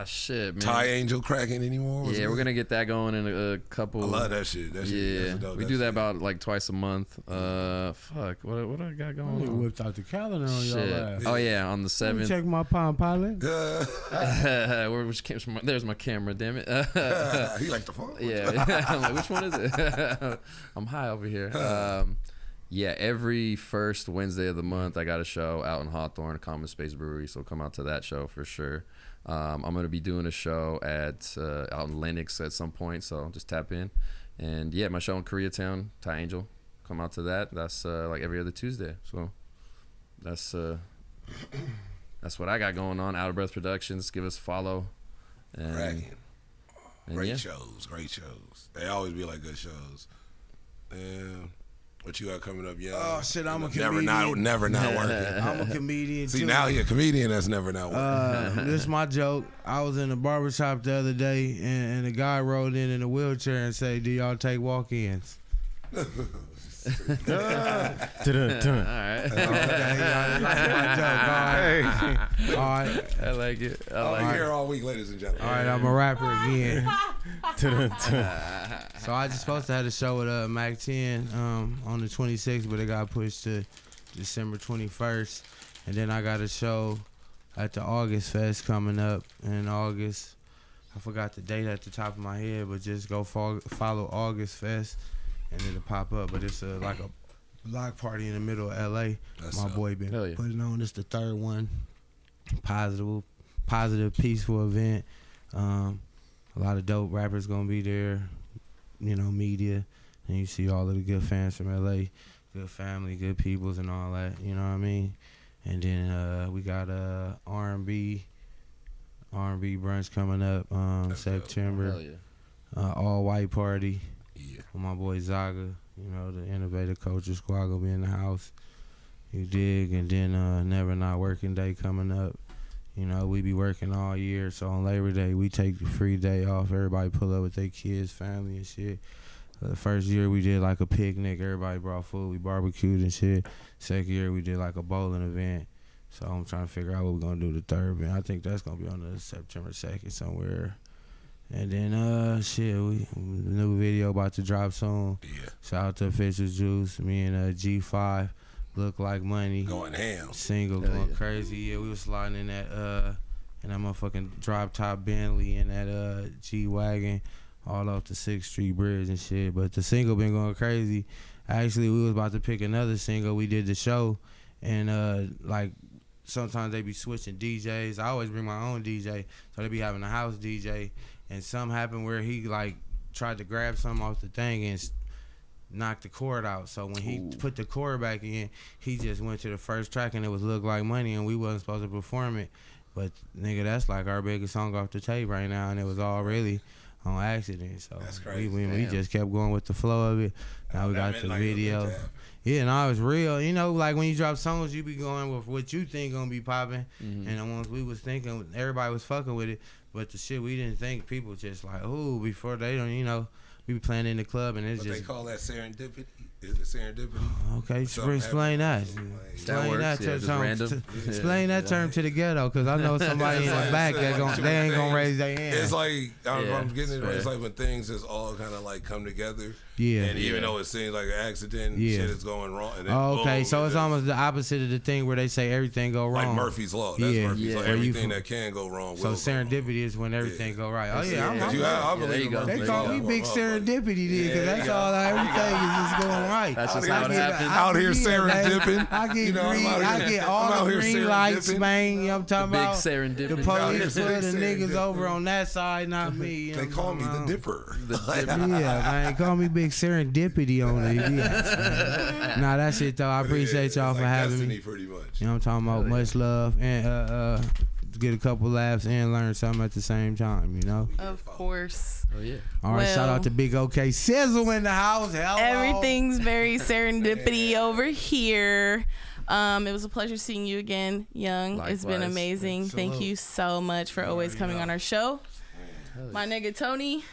Shit, man. Ty Angel cracking anymore? Yeah, we're gonna get that going in a couple. I love that shit. That shit. Yeah, we do that about like twice a month. Fuck, what I got going You on? whipped out the calendar on your Shit. ass. Oh yeah, on the Let me 7th. check my Palm Pilot. There's my camera, damn it. He like the phone. Yeah, I'm like, which one is it? I'm high over here. Yeah, every first Wednesday of the month, I got a show out in Hawthorne, Common Space Brewery. So come out to that show for sure. I'm gonna be doing a show out in Lenox at some point, so just tap in. And yeah, my show in Koreatown, Ty Angel, come out to that. That's like every other Tuesday. So that's what I got going on. Out of Breath Productions, give us a follow. And Great yeah. shows. They always be like good shows. And what you got coming up, yeah? Oh shit, I'm a never comedian. not working. I'm a comedian See, too. now you're a comedian that's never not working. This is my joke. I was in the barbershop the other day, and a guy rolled in a wheelchair and said, "Do y'all take walk-ins?" Dun-dun-dun. All right. Okay, that's my joke. Hey. All right. I like it. I'm here all week, ladies and gentlemen. All right, I'm a rapper again. Dun-dun-dun. So I just supposed to have a show with Mac 10 on the 26th, but it got pushed to December 21st. And then I got a show at the August Fest coming up in August. I forgot the date at the top of my head, but just go follow August Fest and it'll pop up. But it's like a block party in the middle of LA. That's My boy been Hell yeah. putting on. It's the third one. Positive, peaceful event. A lot of dope rappers gonna be there. You know, media, and you see all of the good fans from LA, good family, good peoples, and all that. You know what I mean? And then we got R&B brunch coming up September. Hell yeah. All white party. Yeah. With my boy Zaga. You know, the Innovative Culture Squad gonna be in the house. You dig? And then Never Not Working Day coming up. You know, we be working all year, so on Labor Day, we take the free day off. Everybody pull up with their kids, family, and shit. The first year, we did like a picnic. Everybody brought food. We barbecued and shit. Second year, we did like a bowling event. So I'm trying to figure out what we're going to do the third event. I think that's going to be on the September 2nd somewhere. And then, new video about to drop soon. Yeah. Shout out to Official Juice. Me and G5. Look Like Money. Going ham. Single Hell going yeah. crazy. Yeah, we was sliding in that motherfucking drop top Bentley and that G-Wagon all off the 6th Street Bridge and shit. But the single been going crazy. Actually, we was about to pick another single. We did the show, and like sometimes they be switching DJs. I always bring my own DJ, so they be having a house DJ. And something happened where he like tried to grab something off the thing and knocked the cord out. So when he put the cord back in, he just went to the first track and it was Look Like Money, and we wasn't supposed to perform it. But nigga, that's like our biggest song off the tape right now, and it was all really on accident. So That's crazy. we just kept going with the flow of it. Now we got That the meant like a video. good job. Yeah, no, it was real. You know, like when you drop songs, you be going with what you think gonna be popping. Mm-hmm. And the ones we was thinking, everybody was fucking with it. But the shit we didn't think, people just like, ooh, before they don't, you know, we be playing in the club and it's But just. they call that serendipity. Is it serendipity? Okay, Something explain that. happened. Explain works, that yeah, to just some, random. explain that term to the ghetto, because I know somebody in the back that they ain't gonna raise their hand. It's like I'm getting it. fair. It's like when things just all kind of like come together. Yeah. And even though it seems like an accident, Yeah. shit is going wrong. And then Oh, okay, boom, so it's it- almost the opposite of the thing where they say everything go wrong. like Murphy's law. That's Yeah. Murphy's law. Where you Everything f- that can go wrong. So will go wrong. serendipity is when everything go right. Oh yeah, Cause I believe there you in go. Murphy's they There call law. me Big Serendipity then, because that's all. Everything is just going right. That's just I how it get- happens. Out here yeah, serendiping. I get You know, I'm green. out I here- get I'm all out the here green lights, serendiping. man. You know what I'm talking Big about? serendipity. The Out here police put the serendipity. niggas over on that side, not me. You know They what call I'm me the talking Dipper. about? Yeah, man. Call me Big Serendipity on it. Yeah. Nah, that's it though. I appreciate y'all for having me. Pretty much. You know what I'm talking about? Much love and get a couple laughs and learn something at the same time, you know? Of course. Oh yeah. All right, shout Well- out to Big OK Sizzle in the house. Hello. Everything's very serendipity over here. It was a pleasure seeing you again, Young. It's been Likewise. amazing. Thank you so much for always coming on our show. My nigga Tony.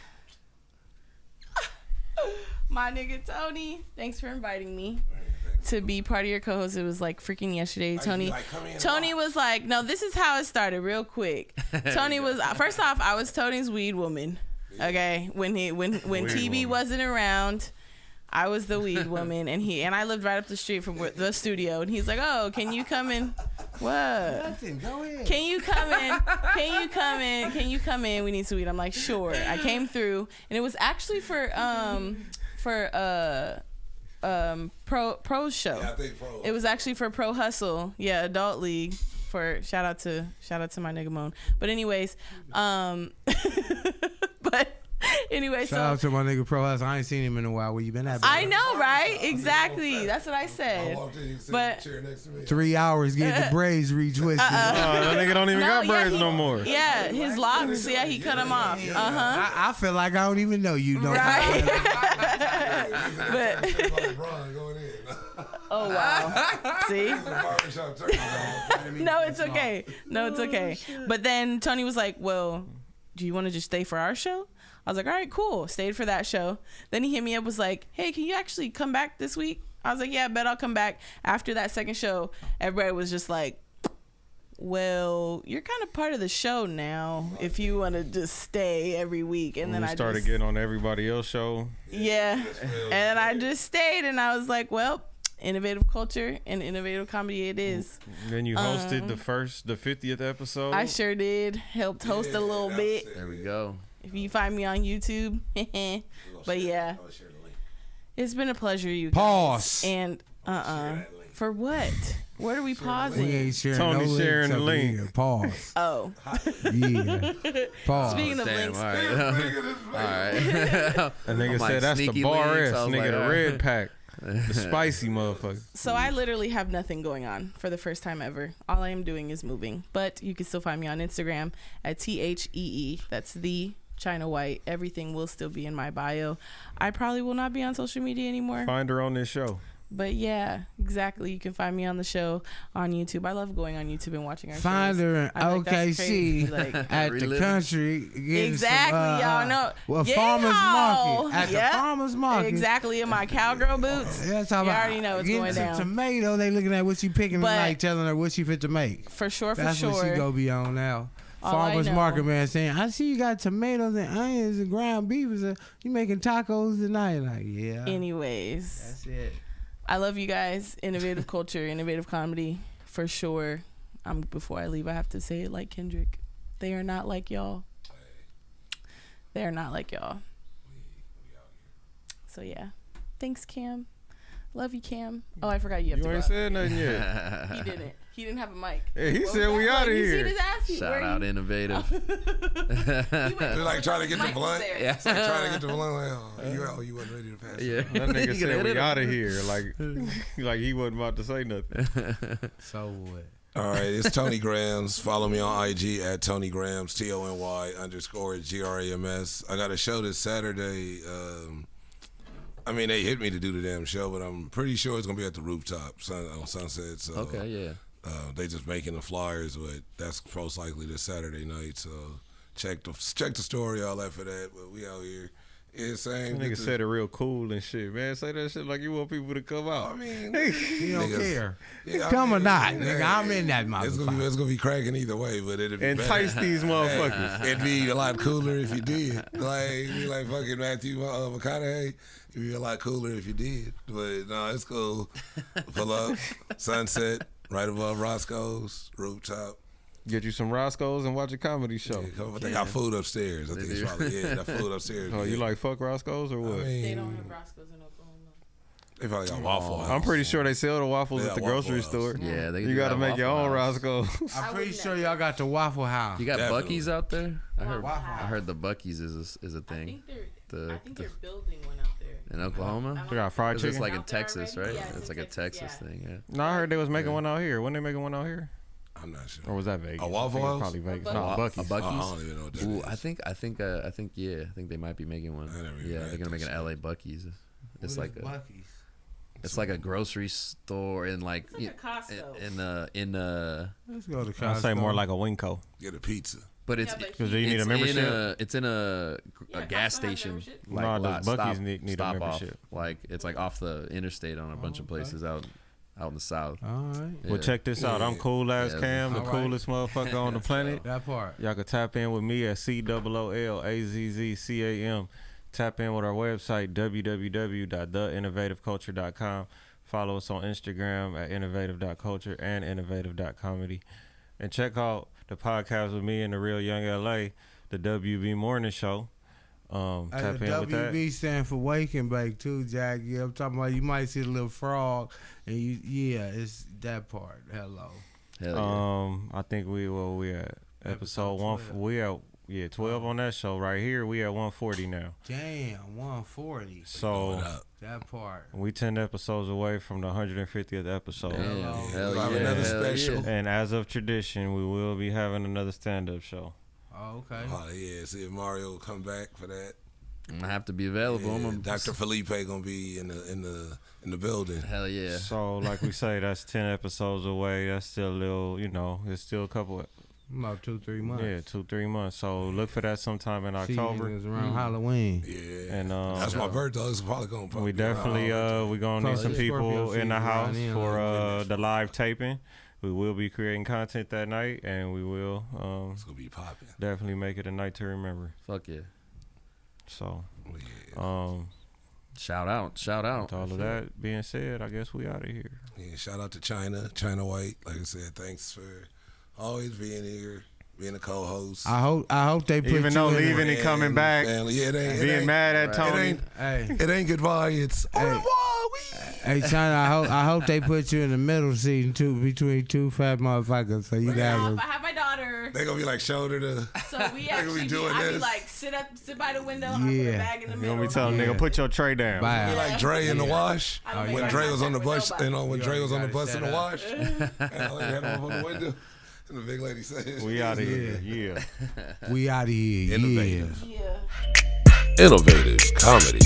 My nigga Tony. Thanks for inviting me to be part of your co-host. It was like freaking yesterday. Tony was like, no, this is how it started real quick. Tony was, first off, I was Tony's weed woman. Okay. When TB wasn't around, I was the weed woman, and I lived right up the street from the studio. And he's like, "Oh, can you come in? What? Nothing. Go ahead. Can you come in? Can you come in? Can you come in? We need some weed." I'm like, "Sure." I came through, and it was actually for Pro's show. Yeah, I think Pro. It was actually for Pro Hustle, yeah, Adult League. For shout out to my nigga Moan. But anyways, Shout out to my nigga Pro House. I ain't seen him in a while. Where you been at? I know, right? Exactly. That's what I I said. walked in, you sit But- in the chair next to me. 3 hours getting the braids retwisted. Oh, that nigga don't even got yeah, braids no more. Yeah, his locks. Yeah, he cut them off. I feel like I don't even know you. Know Right. But But LeBron going in. oh wow. See? The barbershop turkey dog. No, it's okay. No, it's okay. But then Tony was like, "Well, do you want to just stay for our show?" I was like, "All right, cool." Stayed for that show. Then he hit me up, was like, "Hey, can you actually come back this week?" I was like, "Yeah, I bet I'll come back." After that second show, everybody was just like, "Well, you're kind of part of the show now if you want to just stay every week." And then We I started just, getting on everybody else's show. yeah. And I just stayed, and I was like, "Well, innovative culture and innovative comedy it is." Then you hosted the 50th episode. I sure did. Helped host a little bit. There we go. If you find me on YouTube. But yeah, it's been a pleasure, you guys. Pause. And for what? What are we We pausing? ain't sharing Tony no sharing the links up link. here. Pause. Oh, Yeah. Pause. speaking of Damn. links, All right. All right. That nigga I'm like, said that's the sneaky bar links. S, I was nigga, like, the all right. red pack. The spicy motherfucker. so I literally have nothing going on for the first time ever. All I am doing is moving. But you can still find me on Instagram at THEE. That's the China White. Everything will still be in my bio. I probably will not be on social media anymore. Find her on this show. But yeah, exactly. You can find me on the show on YouTube. I love going on YouTube and watching our Find shows. her in I'm like, that's crazy. OKC Like, at the Reliving. country. getting exactly, some, y'all know. Well, Yeah. farmer's market. At Yep. the farmer's market. Exactly, in my cowgirl boots. Yeah, talking You about already know it's getting going some down. tomato. They looking at what she picking But- tonight, telling her what she fit to make. For sure, for That's sure. what she go be on now. All I Farmer's know- market man saying, "I see you got tomatoes and onions and ground beef. You making tacos tonight?" Like, yeah. Anyways, That's it. I love you guys. Innovative culture, innovative comedy, for sure. Before I leave, I have to say it like Kendrick. They are not like y'all. They are not like y'all. So yeah, thanks, Cam. Love you, Cam. Oh, I forgot you have You to. ain't Go. said nothing yet. He didn't. He didn't have a mic. Hey, he What said was we that? outta Like, you here. see this ass? Shout Where out you- innovative. They're like trying to get the Mike was blunt. there. Yeah. It's like trying to get the blunt. Like, you wasn't ready to pass. Yeah. it. That nigga You said gonna we edit out of him? here. Like he wasn't about to say nothing. So what? All right, it's Tony Grams. Follow me on IG at Tony Grams, TONY_GRAMS. I got a show this Saturday. I mean, they hit me to do the damn show, but I'm pretty sure it's gonna be at the rooftop on Sunset. So Okay, yeah. they just making the flyers, but that's most likely this Saturday night. So check the story, all that for that. But we out here Yeah, same. Nigga said it real cool and shit, man. Say that shit like you want people to come out. I mean, You don't niggas- care. yeah, I Come or mean, not, yeah, nigga. I'm in that It's motherfucker. gonna be cracking either way, but it'd be Entice better. these motherfuckers. It'd be a lot cooler if you did. Like, it'd be like fucking Matthew McConaughey. It'd be a lot cooler if you did. But no, it's cool. Pull up, sunset, right above Roscoe's rooftop. Get you some Roscoe's and watch a comedy show. Yeah, they got food upstairs. I think it's probably that food upstairs. Oh, you like fuck Roscoe's or what? I They mean, don't have Roscoe's in Oklahoma. they probably got Waffle House. I'm pretty sure they sell the waffles They at the got Waffle grocery House. store. Yeah, they You do got to have make your Waffle own House. Roscoe's. I'm I pretty would sure never. y'all got the Waffle House. You got Definitely. Buc-ee's out there? I heard. Waffle I House. heard the Buc-ee's is a I thing think they're. The- I think the- they're building one out there. in Oklahoma. I They got fried 'Cause it's chicken. like in Out there Texas, already? right? Yeah, It's like a Texas thing. Yeah. No, I heard they was making one out here. When they making one out here? I'm not sure. Or was that Vegas? A Waffle I think it was House? Probably Vegas. A No, Buc-ee's. Buc-ee's. A Buc-ee's? I don't even know what that Ooh, is. I think yeah, I think they might be making one. I never even Yeah, had they're gonna make an that LA Buc-ee's. It's What like is a, Buc-ee's? it's like a grocery store in like, It's like a Costco. in Let's go to Costco. I'd say more like a Winco. Get a pizza. but it's Yeah, but Because you need a it's membership. it's in a Yeah, gas Costco has station. membership. Like No, lot- those Buc-ee's stop- need a stop off. membership. Like it's like off the interstate on a bunch of places out in the south. All right. Yeah. Well, check this out. I'm Yeah. cool as Yeah. Cam, the All right. coolest motherfucker on the planet. That part. Y'all can tap in with me at COOLAZZCAM. Tap in with our website, www.theinnovativeculture.com. Follow us on Instagram at innovative.culture and innovative.comedy. And check out the podcast with me and the Real Young LA, the WB Morning Show. Hey, Tap the in with that. WB stand for Wake and Bake too, Jack. Yeah, I'm talking about you might see the little frog, and it's that part. Hello. Hell yeah. I think we at episode Episode 1. 12. We at 12 on that show right here. We at 140 now. Damn, 140. So What up? That part. we 10 episodes away from the 150th episode. Damn, hell We'll yeah, have another hell special. yeah. And as of tradition, we will be having another stand-up show. Oh, okay. Oh yeah, see if Mario will come back for that. I'm gonna have to be available. I'm Yeah, gonna, Dr. Felipe gonna be in the building. Hell yeah. So like we say, that's 10 episodes away. That's still a little, it's still a couple, About 2-3 months. 2-3 months. So look for that sometime in See, October. niggas around Halloween. Yeah, And that's my birthday. It's probably gonna. we definitely we gonna need Probably some people Scorpio in the season house around then, for like the live taping. We will be creating content that night, and we will It's gonna be popping. definitely make it a night to remember. Fuck yeah. So Yeah. Shout out. with all of that being said, I guess we out of here. Yeah, shout out to China White. Like I said, thanks for always being here, being a co-host. I hope they put Even you though in leaving there. and coming back, Family. Yeah, it being ain't, mad at Right. Tony. Hey, It ain't goodbye. It's au revoir. hey, China. I hope they put you in the middle seat too, between two fat motherfuckers, so you Off, got. I have my daughter. They gonna be like shoulder to. So we be actually be, doing I be this. like sit by the window. I put a Yeah. bag in the You middle. gonna be telling Yeah. nigga, put your tray down. Bye. Be like Dre in the wash. I don't Oh, make When eye Dre was on the contact bus, with nobody. when You Dre was on the already bus in got the it wash, and I had him up on the window, and the big lady said, We out of here. Yeah. We out of here. Innovative. Yeah. Innovative comedy.